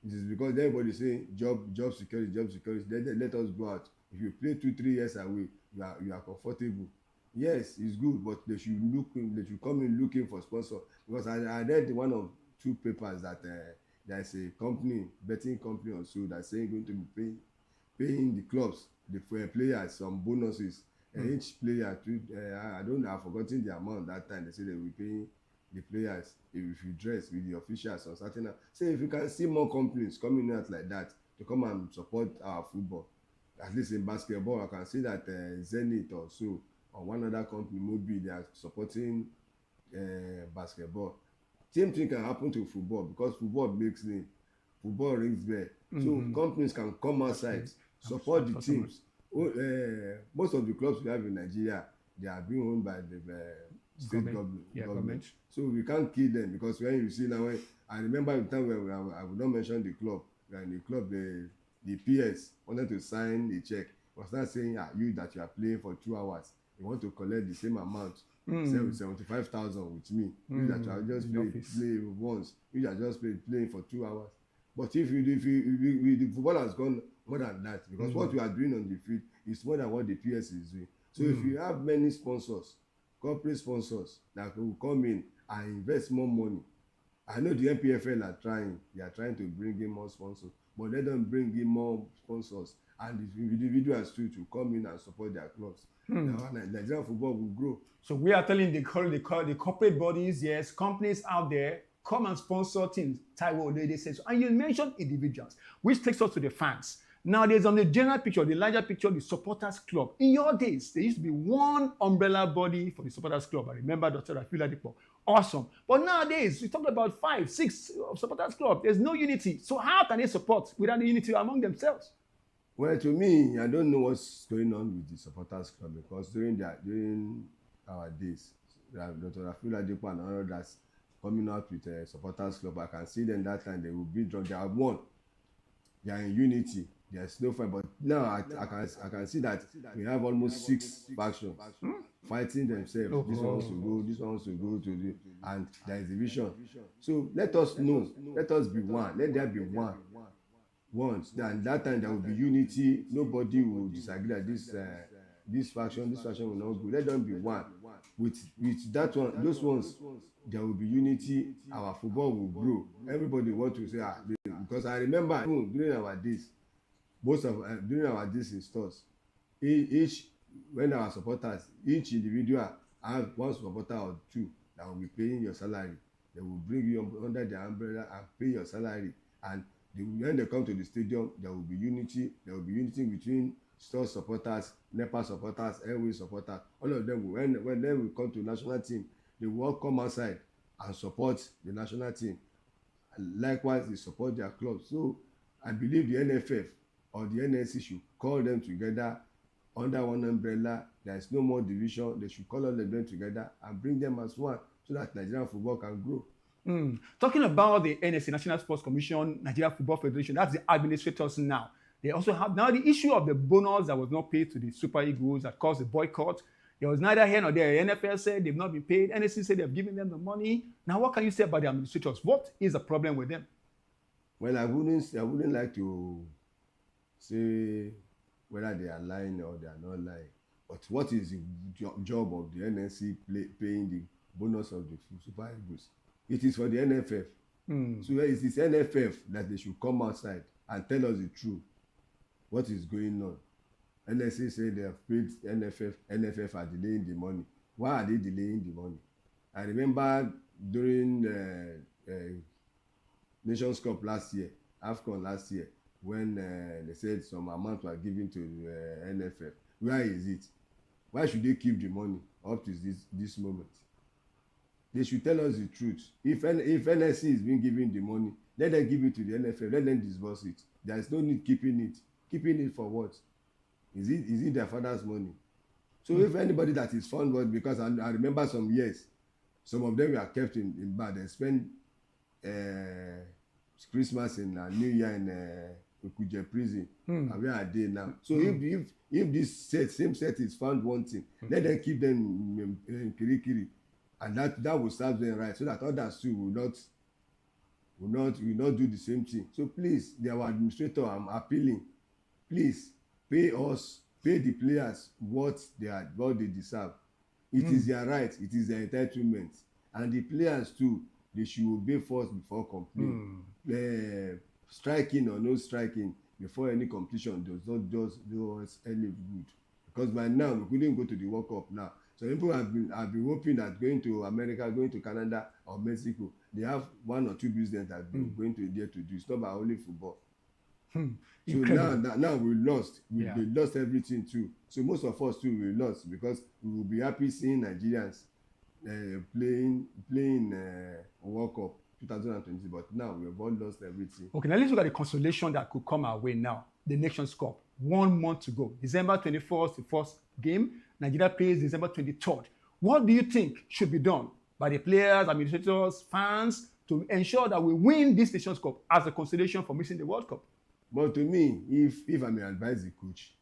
it is because everybody is saying job security. Let us go out. If you play 2-3 years away, you are comfortable. Yes, it's good, but they should come in looking for sponsor. Because I read one of 2 papers that there is a company, betting company or so, that's saying going to be paying the clubs, the players some bonuses. And each player, I've forgotten the amount that time. They say they will pay the players if you dress with the officials or something. Say if you can see more companies coming out like that to come and support our football, at least in basketball, I can see that Zenith or so, or one other company, maybe they are supporting basketball. Same thing can happen to football because football makes name. Football rings bell. So companies can come outside, support the teams. Most of the clubs we have in Nigeria, they are being owned by the state government. So we can't kill them because when you see now, I remember the time when I would not mention the club. In the club, the PS wanted to sign a check. Was not saying you that you are playing for 2 hours, you want to collect the same amount, 75,000 with me. You that you are just play once. You are just playing for 2 hours. But if the football has gone more than that, because what you are doing on the field is more than what the PS is doing. So if you have many sponsors, corporate sponsors that will come in and invest more money, I know the NPFL are trying. They are trying to bring in more sponsors, but let them bring in more sponsors and the individuals too to come in and support their clubs. Nigerian football will grow. So we are telling the corporate bodies, yes, companies out there, come and sponsor teams. Taiwo, Oloyede says so. And you mentioned individuals, which takes us to the fans. Now, there's on the general picture, the larger picture, the supporters club. In your days, there used to be one umbrella body for the supporters club. I remember Dr. Rafila. Awesome. But nowadays, we talk about 5, 6 supporters club. There's no unity. So how can they support without the unity among themselves? Well, to me, I don't know what's going on with the supporters club because during our days, Dr. Rafila and others coming out with a supporters club, I can see them that time they will be drunk. They have won. They are in unity. There's no fight, but now I can see that we have almost 6 factions fighting themselves. Oh, this one wants to go, this one wants to go to the, and there is division. So let us know, let us be one, let there be one. Once, then that time there will be unity. Nobody will disagree that this faction will not go. Let them be one. With that one, those ones, there will be unity. Our football will grow. Everybody want to say because I remember during our days. During our days in stores, when our supporters, each individual have one supporter or 2 that will be paying your salary. They will bring you under their umbrella and pay your salary. And when they come to the stadium, there will be unity. There will be unity between store supporters, NEPA supporters, Airway supporters. All of them, when they will come to national team, they will all come outside and support the national team. And likewise, they support their clubs. So I believe the NFF or the NSC should call them together under one umbrella. There is no more division. They should call all of them together and bring them as one so that Nigerian football can grow. Talking about the NSC, National Sports Commission, Nigeria Football Federation, that's the administrators now. They also have now the issue of the bonus that was not paid to the Super Eagles that caused the boycott. There was neither here nor there. NFL said they've not been paid. NSC said they've given them the money. Now, what can you say about the administrators? What is the problem with them? Well, I wouldn't like to say whether they are lying or they are not lying. But what is the job of the NSC paying the bonus of the Super Eagles? It is for the NFF. So it is NFF that they should come outside and tell us the truth. What is going on? NSC say they have paid NFF are delaying the money. Why are they delaying the money? I remember during Nations Cup last year, AFCON last year, when they said some amount were given to NFF. Where is it? Why should they keep the money up to this moment? They should tell us the truth. If NSC is being given the money, let them give it to the NFF. Let them disburse it. There is no need keeping it. Keeping it for what? Is it their father's money? So if anybody that is found, because I remember some years, some of them were kept in bad. They spent Christmas and New Year in Kuje prison. And where are they now? So if this same set is found wanting, let them keep them in Kirikiri, and that will serve them right, so that others too will not do the same thing. So please, our administrator, I'm appealing, please pay the players what they deserve. It is their right, it is their entitlement, and the players too, they should obey first before complaining. Striking or no striking before any competition does not just do us any good, because by now we couldn't go to the World Cup now. So people have been hoping that going to America, going to Canada or Mexico, they have 1 or 2 business that they're going to there to do. It's not about only football. So now we lost. We lost everything too. So most of us too we lost, because we will be happy seeing Nigerians playing World Cup 2020, but now we have all lost everything. Okay, now let's look at the consolation that could come our way now. The Nations Cup, 1 month to go. December 24th, the first game. Nigeria plays December 23rd. What do you think should be done by the players, administrators, fans to ensure that we win this Nations Cup as a consolation for missing the World Cup? But to me, if I may advise the coach,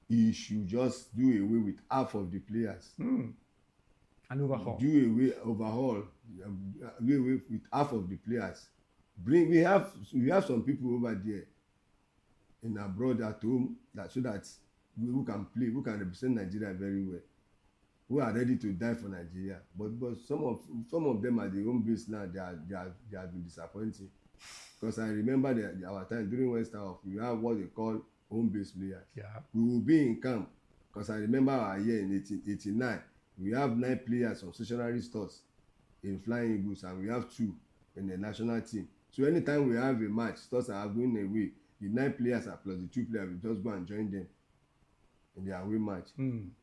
he should just do away with half of the players. And overhaul. Do away with half of the players. We have some people over there in abroad at home so that who can play, who can represent Nigeria very well, who are ready to die for Nigeria. But some of them at the home base now, they have been disappointing. Because I remember our time during Western Off, we have what they call home base players. Yeah. We will be in camp. Because I remember our year in 1889, we have 9 players from stationary stores in Flying Eagles and we have 2 in the national team. So anytime we have a match, stars are going away, the 9 players are plus the 2 players, we just go and join them in their away match.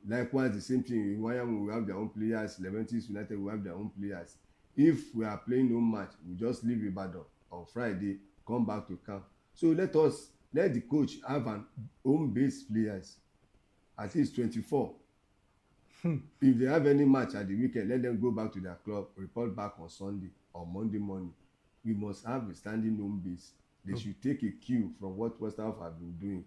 Likewise, the same thing in Wyam, we have their own players. Leventis United, we have their own players. If we are playing no match, we just leave Ibadan on Friday, come back to camp. So let the coach have an home-based players, at least 24. If they have any match at the weekend, let them go back to their club, report back on Sunday or Monday morning. We must have a standing home base. They should take a cue from what West Ham have been doing.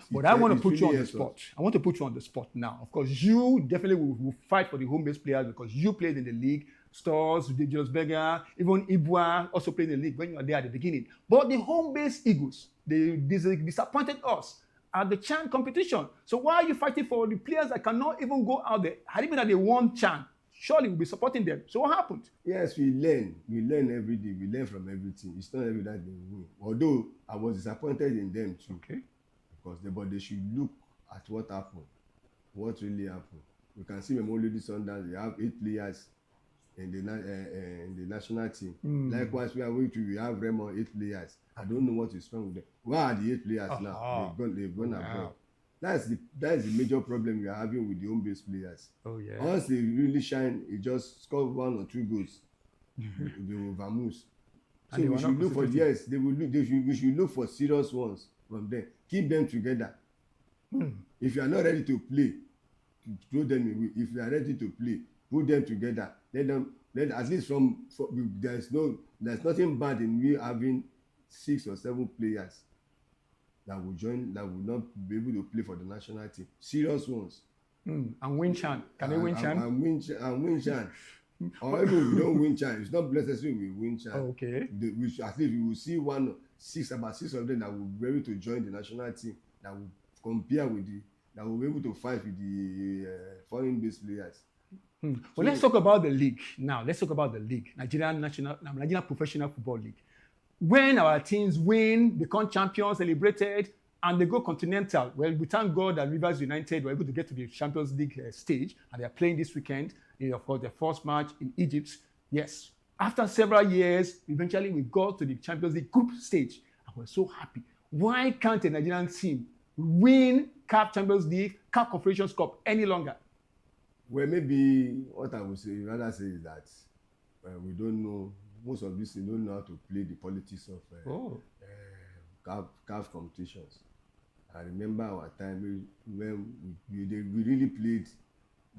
But I want to put you on the spot. I want to put you on the spot now. Of course, you definitely will fight for the home-based players because you played in the league. Stars, Julius Berger, even Ibua also played in the league when you were there at the beginning. But the home-based Eagles, they disappointed us at the CHAN competition. So why are you fighting for the players that cannot even go out there? Had it been that they won CHAN, surely we'll be supporting them. So what happened? Yes, we learn every day. We learn from everything. It's not every day they win. Although I was disappointed in them too. Okay. But they should look at what happened, what really happened. We can see Memolodi Sundowns, they have 8 players in the national team. Likewise, we have Raymond 8 players. I don't know what is wrong with them. Where are the 8 players now? They've gone abroad. That's the major problem we are having with the home-based players. Oh yeah. Once they really shine, it just score 1 or 2 goals. They will vamoose. So we should look for we should look for serious ones from them. Keep them together. If you are not ready to play, throw them away. If you are ready to play, put them together. Let at least there's nothing bad in we having 6 or 7 players that will not be able to play for the national team. Serious ones. And win CHAN. Can they win CHAN? And win CHAN. Or even we don't win CHAN, it's not necessary we win CHAN. Okay. At least we will see about 6 of them that will be able to join the national team, that will compare that will be able to fight with the foreign-based players. Well, let's talk about the league now. Let's talk about the league, Nigerian Professional Football League. When our teams win, become champions, celebrated, and they go continental, well, we thank God that Rivers United were able to get to the Champions League stage, and they are playing this weekend. Of course, their first match in Egypt. Yes, after several years, eventually we got to the Champions League group stage, and we're so happy. Why can't a Nigerian team win CAF Champions League, CAF Confederations Cup any longer? Well, maybe what I would rather say is that we don't know, most of this, we don't know how to play the politics of CAF competitions. I remember our time when we really played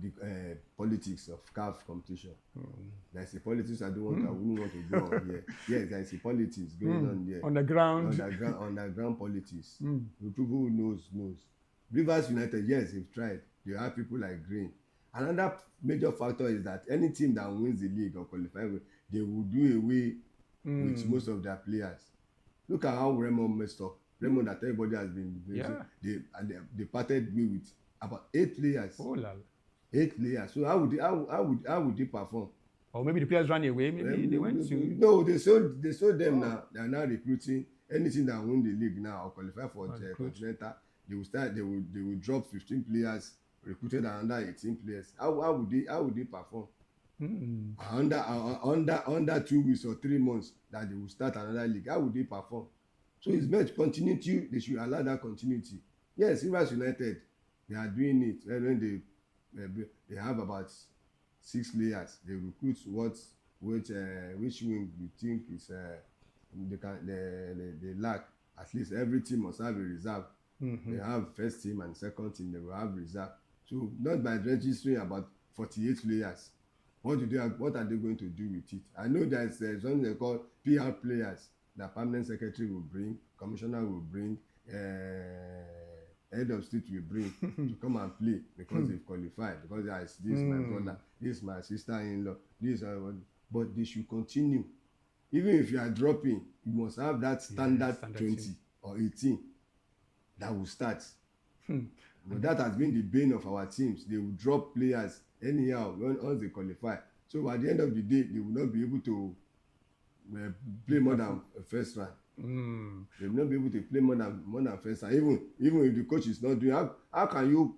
the politics of CAF competition. There's a politics I wouldn't want to go on here. Yes, there's a politics going on there. Underground politics. The people who knows. Rivers United, yes, they've tried. They have people like Green. Another major factor is that any team that wins the league or qualifies, they will do away with most of their players. Look at how Raymond messed up. Raymond, that everybody has been they parted with about 8 players. Oh, 8 players. So how would they perform? Or maybe the players ran away. Maybe they went to. No, they sold them now. They are now recruiting. Anything that win the league now or qualify for the continental, they will drop 15 players. Recruited another 18 players. How would they perform? Under 2 weeks or 3 months that they will start another league. How would they perform? So it's meant continuity. They should allow that continuity. Yes, Rivers United, they are doing it. When they have about 6 players, they recruit which wing we think is they lack. At least every team must have a reserve. They have first team and second team. They will have reserve. So not by registering about 48 players. What are they going to do with it? I know there's something they call PR players that permanent secretary will bring, commissioner will bring, head of state will bring to come and play because they've qualified. Because this is my brother, this is my sister-in-law, but they should continue. Even if you are dropping, you must have that standard 20 or 18 that will start. But that has been the bane of our teams. They will drop players anyhow once they qualify. So at the end of the day, they will not be able to play more than a first round. They will not be able to play more than first round. Even if the coach is not doing, how can you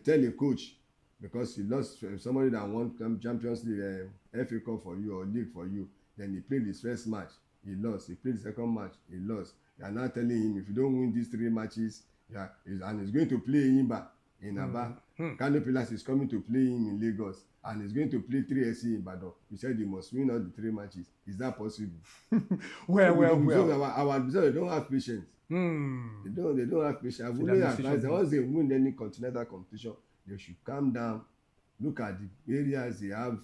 tell a coach because he lost somebody that won Champions League, FA Cup for you or league for you. Then he played his first match, he lost. He played the second match, he lost. You are now telling him if you don't win these 3 matches, and he's going to play Imba in Aba. Kano Pillars is coming to play him in Lagos, and he's going to play 3SC in Ibadan. You said he must win all the 3 matches. Is that possible? Well. Our advisors, they don't have patience. They don't have patience. I would advise that once they win any continental competition, they should calm down, look at the areas they have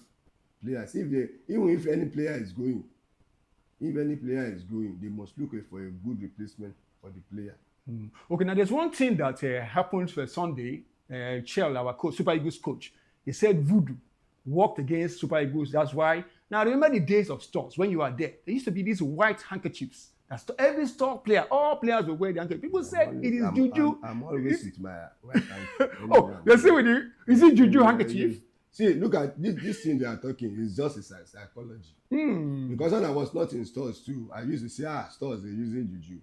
players. Even if any player is going, they must look for a good replacement for the player. Okay, now there's one thing that happened for Sunday. Chell, our coach, Super Eagles coach, he said voodoo worked against Super Eagles. That's why. Now remember the days of stores when you were there. There used to be these white handkerchiefs. Every store player, all players will wear the handkerchief. People said it is juju. I'm always with my white handkerchief. Oh, let's see with you. Is it juju handkerchief? See, look at this thing they are talking. It's just a psychology. Because when I was not in stores too, I used to say, stores they're using juju.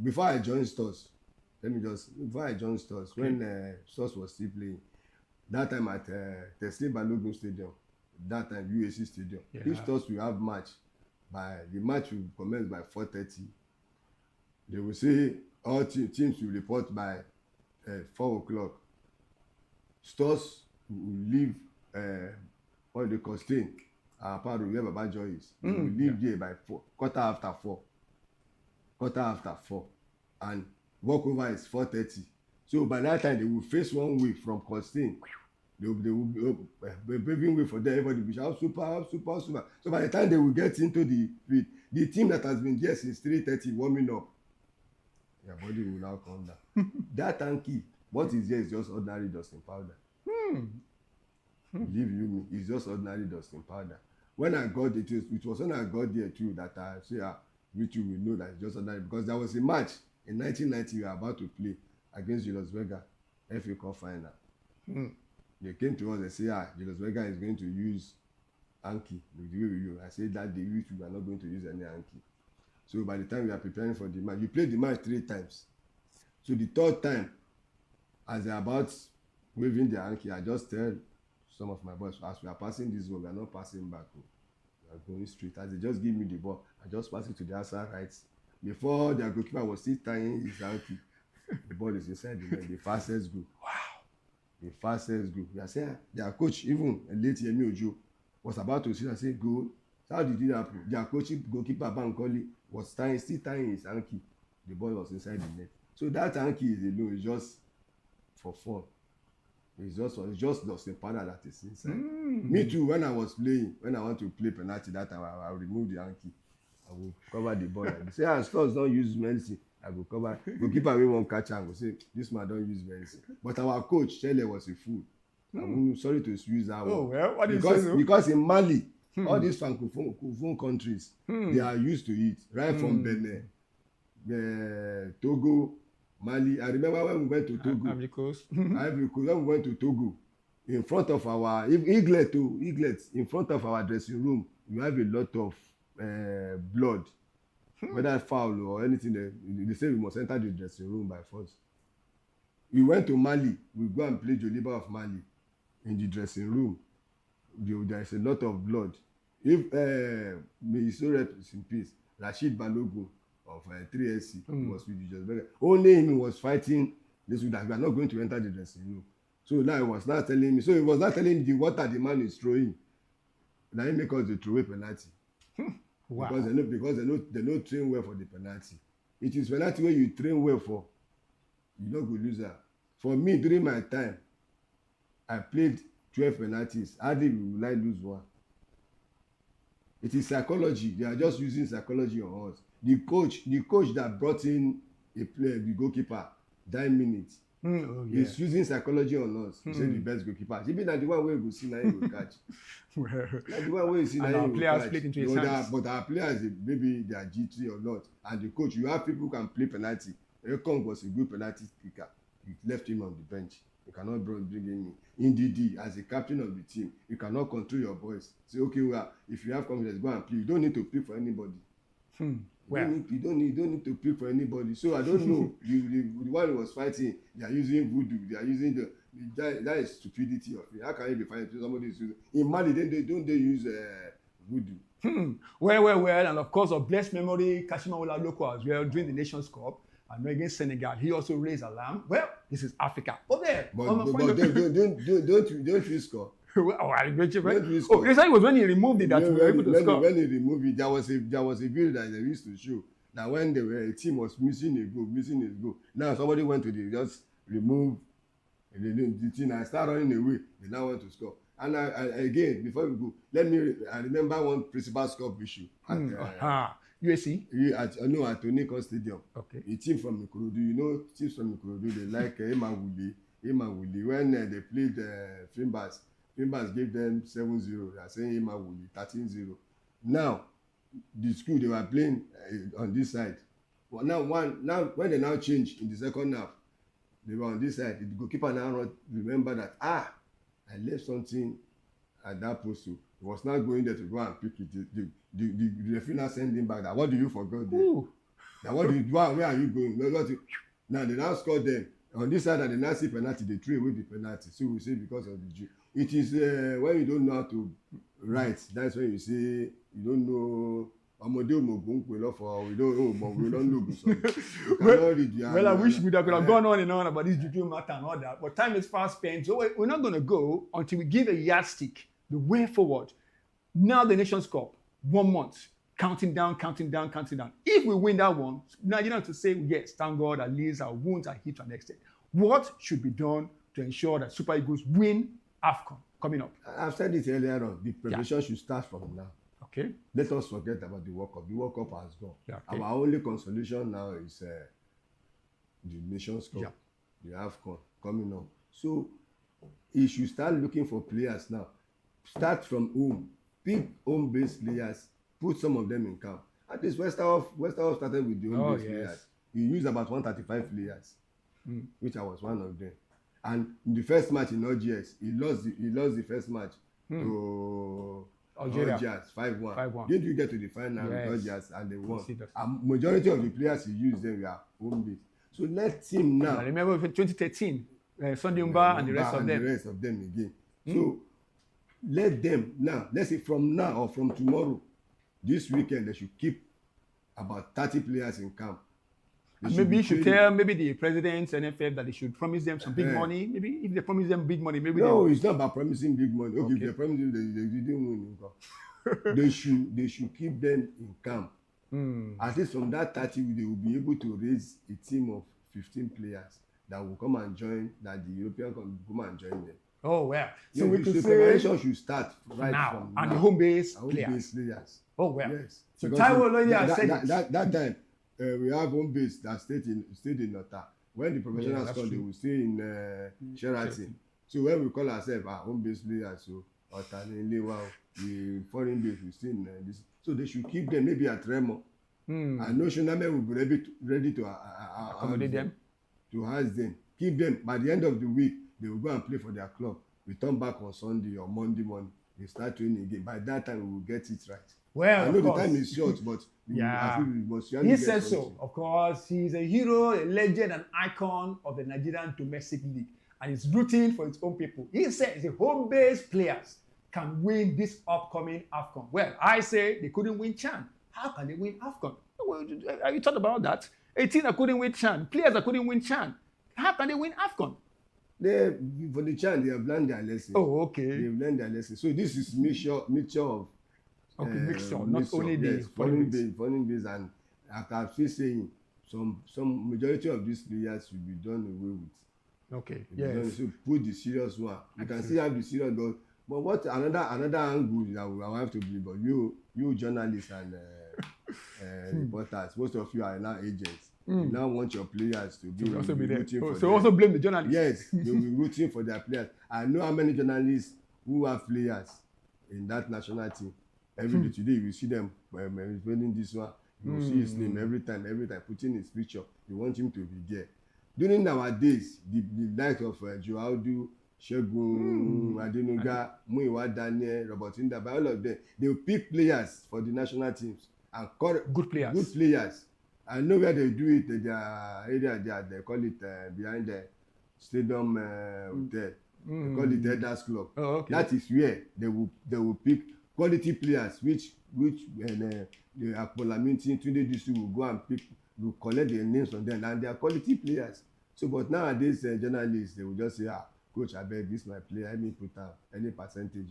Before I joined stores, when stores was still playing, that time at Teslim Balogun Stadium, that time UAC Stadium, if stores will have match, the match will commence by 4:30. They will say all teams will report by 4 o'clock. Stores will leave what they call staying part of where Baba Joy is. They will leave there by 4, quarter after 4, and walkover is 4:30. So by that time they will face one way from Costain. They will be paving way for them. Everybody will shout super. So by the time they will get into the field, the team that has been there since 3:30 warming up, their body will now come down. That tanky, what is there is just ordinary dusting powder. Believe you me, it's just ordinary dusting powder. When I got it was when I got there too that I say, which you will know that it's just ordinary, because there was a match in 1990 we were about to play against Julius Berger, FA Cup final. They came to us and say, Julius Berger is going to use hanky the way we use. I said that day we are not going to use any hanky. So by the time we are preparing for the match, we played the match 3 times. So the 3rd time, as they are about waving the hanky, I just tell some of my boys, as we are passing this ball, we are not passing back. We are going straight. As they just give me the ball, I just pass it to the outside right. Before their goalkeeper was still tying his hanky, the ball is inside the net, the fastest goal. Wow. The fastest goal. We are saying their coach, even late Yemi Ojo, was about to see and say, goal. How did it happen? Their coach, goalkeeper Bankole, was still tying his hanky. The ball was inside the net. So that hanky is alone, it's just for fun. It's just dusting powder that is inside. Me too, when I was playing, when I want to play penalty that time, I will remove the hanky. I will cover the ball. They say, stores don't use medicine. I will cover. Goalkeeper we won't catch and go say, this man don't use medicine. But our coach, Chele, was a fool. I'm sorry to use that word. Well, what did you say? Because in Mali, all these francophone countries, they are used to it. Right from Benin, Togo, Mali. I remember when we went to Togo. Ivory Coast. When we went to Togo, in front of our eaglets, in front of our dressing room, you have a lot of blood. Whether foul or anything, they say we must enter the dressing room by force. We went to Mali. We go and play Joliba of Mali in the dressing room. There is a lot of blood. If may he so rest in peace, Rashid Balogun of 3SC was with Julius Berger. Only him was fighting this that we are not going to enter the dressing room. So now he was not telling me. So he was not telling me the water the man is throwing. Now he make us the throw away penalty. Wow. Because they know train well for the penalty. It is penalty where you train well for. You no go lose that. For me, during my time, I played 12 penalties. Hardly will I lose one. It is psychology. They are just using psychology on us. The coach that brought in a player, the goalkeeper, 9 minutes. He's using psychology on us. He said the best goalkeeper. Even that the one where we go see now he will catch. Like the one where you see now he will catch. But our players, maybe they are G3 or not. And the coach, you have people who can play penalty. Ekong was a good penalty kicker. You left him on the bench. You cannot bring him in. Ndidi, as a captain of the team, you cannot control your boys. Say, okay, well, if you have confidence, go and play. You don't need to play for anybody. You don't need to pick for anybody. So I don't know. the one who was fighting, they are using voodoo. They are using that is stupidity of it. How can you be fighting somebody is using? In Mali, don't they use voodoo? Well, and of course, of blessed memory, Kashima Olaloko as well during the Nations Cup. And against Senegal, he also raised alarm. Well, this is Africa. Oh, there. But don't you score? This time was when he removed it that we were able to score. When he removed it, there was a video that they used to show that when a team was missing a goal. Now somebody went to just remove the thing and start running away. They now want to score. And I again, before we go, I remember one principal score issue at USC? At Ijanikin Stadium. Okay. A team from Ikorodu, teams from Ikorodu, they like Emawuli. When they played Fimbas gave them 7-0. They are saying Emawuli 13-0. Now, the school they were playing on this side. Well, now when they now change in the second half, they were on this side. The goalkeeper now remember that I left something at that post. He was not going there to go and pick it. The referee now send him back. That what do you forget there? That where are you going? Now they now score them on this side and they now see penalty. They throw away the penalty. So we say because of the Jew. It is when you don't know how to write. That's when you say you don't know. We don't know. Well, I wish we could have gone on and on about this juju matter and all that, but time is fast spent, so we're not going to go until we give a yardstick, the way forward. Now the Nations Cup, 1 month, counting down. If we win that one, now you have to say, yes, thank God, at least our wounds are healed to an extent. What should be done to ensure that Super Eagles win AFCON coming up? I've said it earlier on. The preparation should start from now. Okay. Let us forget about the World Cup. The World Cup has gone. Yeah, okay. Our only consolation now is the Nations Cup, the AFCON coming up. So he should start looking for players now. Start from home. Pick home-based players. Put some of them in camp. At least Westerhoff started with the home-based players. He used about 135 players, which I was one of them. And in the first match in OGS, he lost the first match to Algeria 5-1. Did we get to the final with OGS and they won? Majority of the players he used them were home-based. So let him now. I remember 2013, Sunday Umba and the rest of them. The rest of them again. So let them now. Let's say from now or from tomorrow, this weekend they should keep about 30 players in camp. Maybe you should tell the presidents NFF that they should promise them some big money. Maybe if they promise them big money, it's not about promising big money. Okay. If they promise you, they didn't win. They should keep them in camp. At least from that 30, they will be able to raise a team of 15 players that will come and join. That the European can come and join them. Oh well. So we could say preparation should start right now. From and now. The home-based players. Oh well. Yes. So Taiwo Oloyede said that time. We have home base that stayed in Nota. When the professionals come, they will stay in Sheraton. So when we call ourselves our home base players, so the foreign base will stay in this. So they should keep them maybe at Remo. And no Shoname will be ready to accommodate them. To house them. Keep them. By the end of the week, they will go and play for their club. We turn back on Sunday or Monday morning. They start training again. By that time, we will get it right. Well, I know the time is short, but he says so. Of course, he's a hero, a legend, an icon of the Nigerian domestic league, and he's rooting for his own people. He says the home-based players can win this upcoming AFCON. Well, I say they couldn't win CHAN. How can they win AFCON? Have you thought about that? A team that couldn't win CHAN, players that couldn't win CHAN. How can they win AFCON? For the CHAN, they have learned their lesson. Oh, okay. They have learned their lesson. So this is mixture of mixture, not only the foreign base, and after I'm still saying some majority of these players should be done away with. Okay. Yes. So put the serious one. You can still have the serious, but what another angle that I have to be. But you journalists and reporters, most of you are now agents. You now want your players to be rooting for them. So also blame the journalists. Yes, they will be rooting for their players. I know how many journalists who have players in that national team. Every day today, you see them winning this one. You will see his name every time, putting his picture. You want him to be there. During our days, the likes of Joaudu, Shegun, Adenuga, Muiwa Daniel, Robert Indaba, all of them, they will pick players for the national teams. and Good players. Good players. I know where they do it. Their area there, they call it behind the stadium hotel. They call it Elders Club. Oh, okay. That is where they will pick quality players, which the Akpolaminti Tunde Disu will go and pick, will collect their names from them, and they are quality players. So, but nowadays journalists, they will just say, coach, I beg, this my player, let me put out any percentage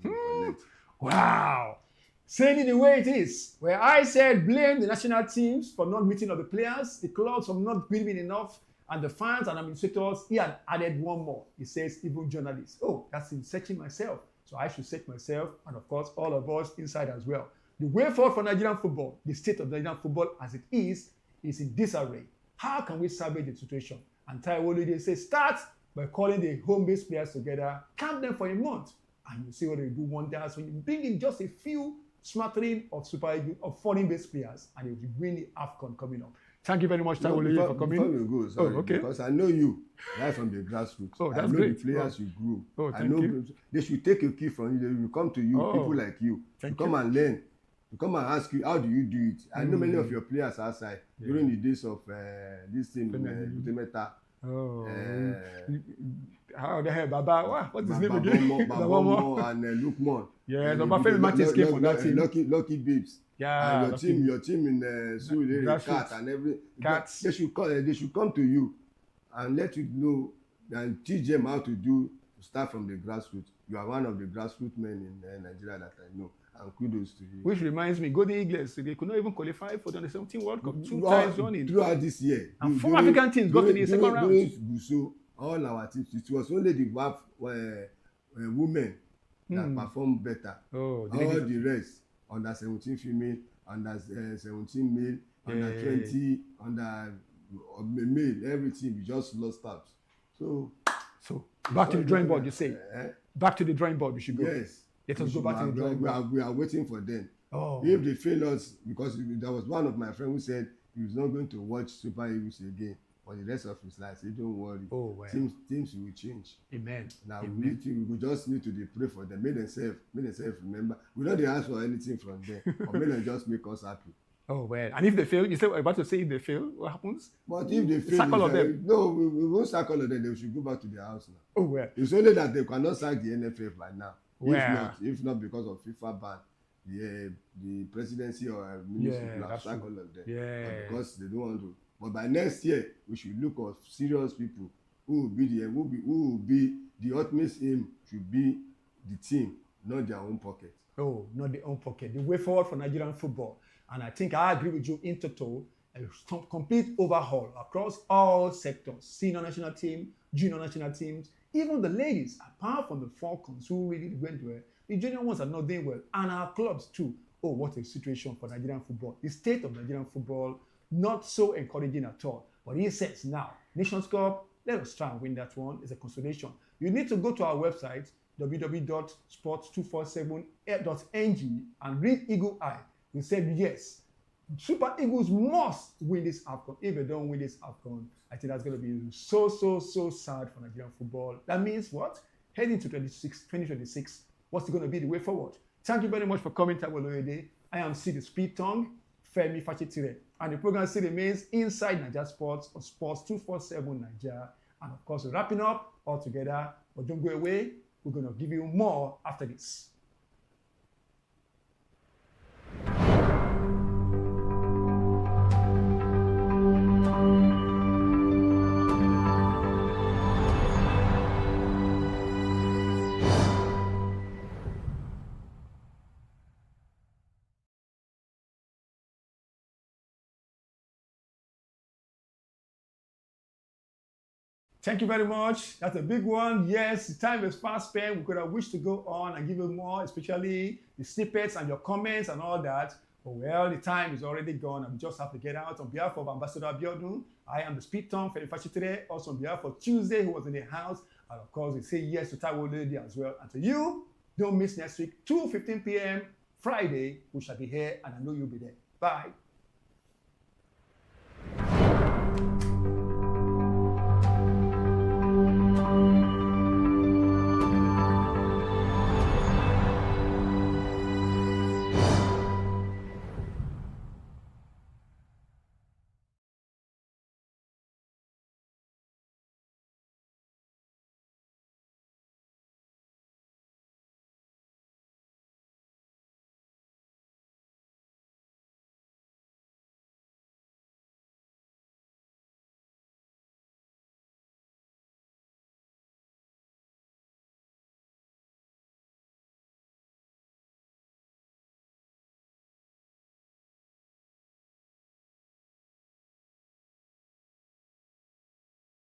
you collect. Wow. Saying it the way it is, where I said blame the national teams for not meeting of the players, the clubs for not giving enough, and the fans and administrators, he had added one more. He says, even journalists. Oh, that's in searching myself. So I should search myself, and of course, all of us inside as well. The way forward for Nigerian football, the state of Nigerian football as it is in disarray. How can we salvage the situation? And Taiwo says, start by calling the home-based players together, camp them for a month, and you see what they do wonders when you bring in just a few smattering of foreign-based players, and you'll be winning AFCON coming up. Thank you very much, Taiwo, for coming. Before we go, sorry, okay. Because I know you, right from the grassroots. Oh, that's I know great. the players you grew. Oh, I know you. They should take a key from you. They will come to you, people like you, to come and learn, to come and ask you, how do you do it? I know many of your players outside during the days of this team, Utemeta. How the hell, Baba? What's his name again? Baba and Lukman. Yeah, Baba Matches came from that team. Lucky Babes. Yeah, and your team in Surulere, Cat and every. Cats. They should come to you and let you know and teach them how to start from the grassroots. You are one of the grassroots men in Nigeria that I know, and kudos to you. Which reminds me, Golden Eagles, they could not even qualify for the 2017 World Cup 2 times running. Throughout this year. And 4 African teams got to the second round. During Guso, all our teams, it was only the women that performed better. Oh, all the rest, under 17 female, under 17 male, under 20, under male, everything, we just lost out. So back to the drawing board, you say? Back to the drawing board, we should go. Yes. Let us go back to the drawing board. We are waiting for them. Oh. If they fail us, because there was one of my friends who said he was not going to watch Super Eagles again for the rest of his life. Say, don't worry. Oh, well. Teams will change. Amen. Now Amen. we just need to pray for them. Make themselves remember. We don't ask for anything from them, but make them just make us happy. Oh, well. And if they fail, you said about to say if they fail, what happens? But if they fail, sack all of them. No, we won't sack all of them. They should go back to their house now. Oh, well. It's only that they cannot sack the NFF right now. Well. If not because of FIFA ban, the presidency or ministry will have sacked all of them. Yeah. But because they don't want to. But by next year, we should look at serious people who will be the ultimate aim should be the team, not their own pocket. Oh, not their own pocket. The way forward for Nigerian football. And I think I agree with you in total. A complete overhaul across all sectors. Senior national team, junior national teams, even the ladies, apart from the Falcons who really went well, the junior ones are not doing well. And our clubs too. Oh, what a situation for Nigerian football. The state of Nigerian football, not so encouraging at all. But he says now, Nations Cup, let us try and win that one. It's a consolation. You need to go to our website, www.sports247.ng, and read Eagle Eye. We said yes, Super Eagles must win this AFCON. If they don't win this AFCON, I think that's going to be so sad for Nigerian football. That means what? Heading to 2026, what's going to be the way forward? Thank you very much for coming to Oloyede. I am C, the Speed Tongue, Femi Fachitire. And the program still remains inside Naija Sports on Sports 247 Naija. And of course, we're wrapping up all together. But don't go away. We're going to give you more after this. Thank you very much. That's a big one. Yes, the time is fast spent. We could have wished to go on and give you more, especially the snippets and your comments and all that. But well, the time is already gone and we just have to get out. On behalf of Ambassador Abiodun, I am the Speed Tongue, Femi Fachitire. Also on behalf of Tuesday, who was in the house. And of course, we say yes to Taiwo Lady as well. And to you, don't miss next week, 2:15 p.m. Friday. We shall be here and I know you'll be there. Bye.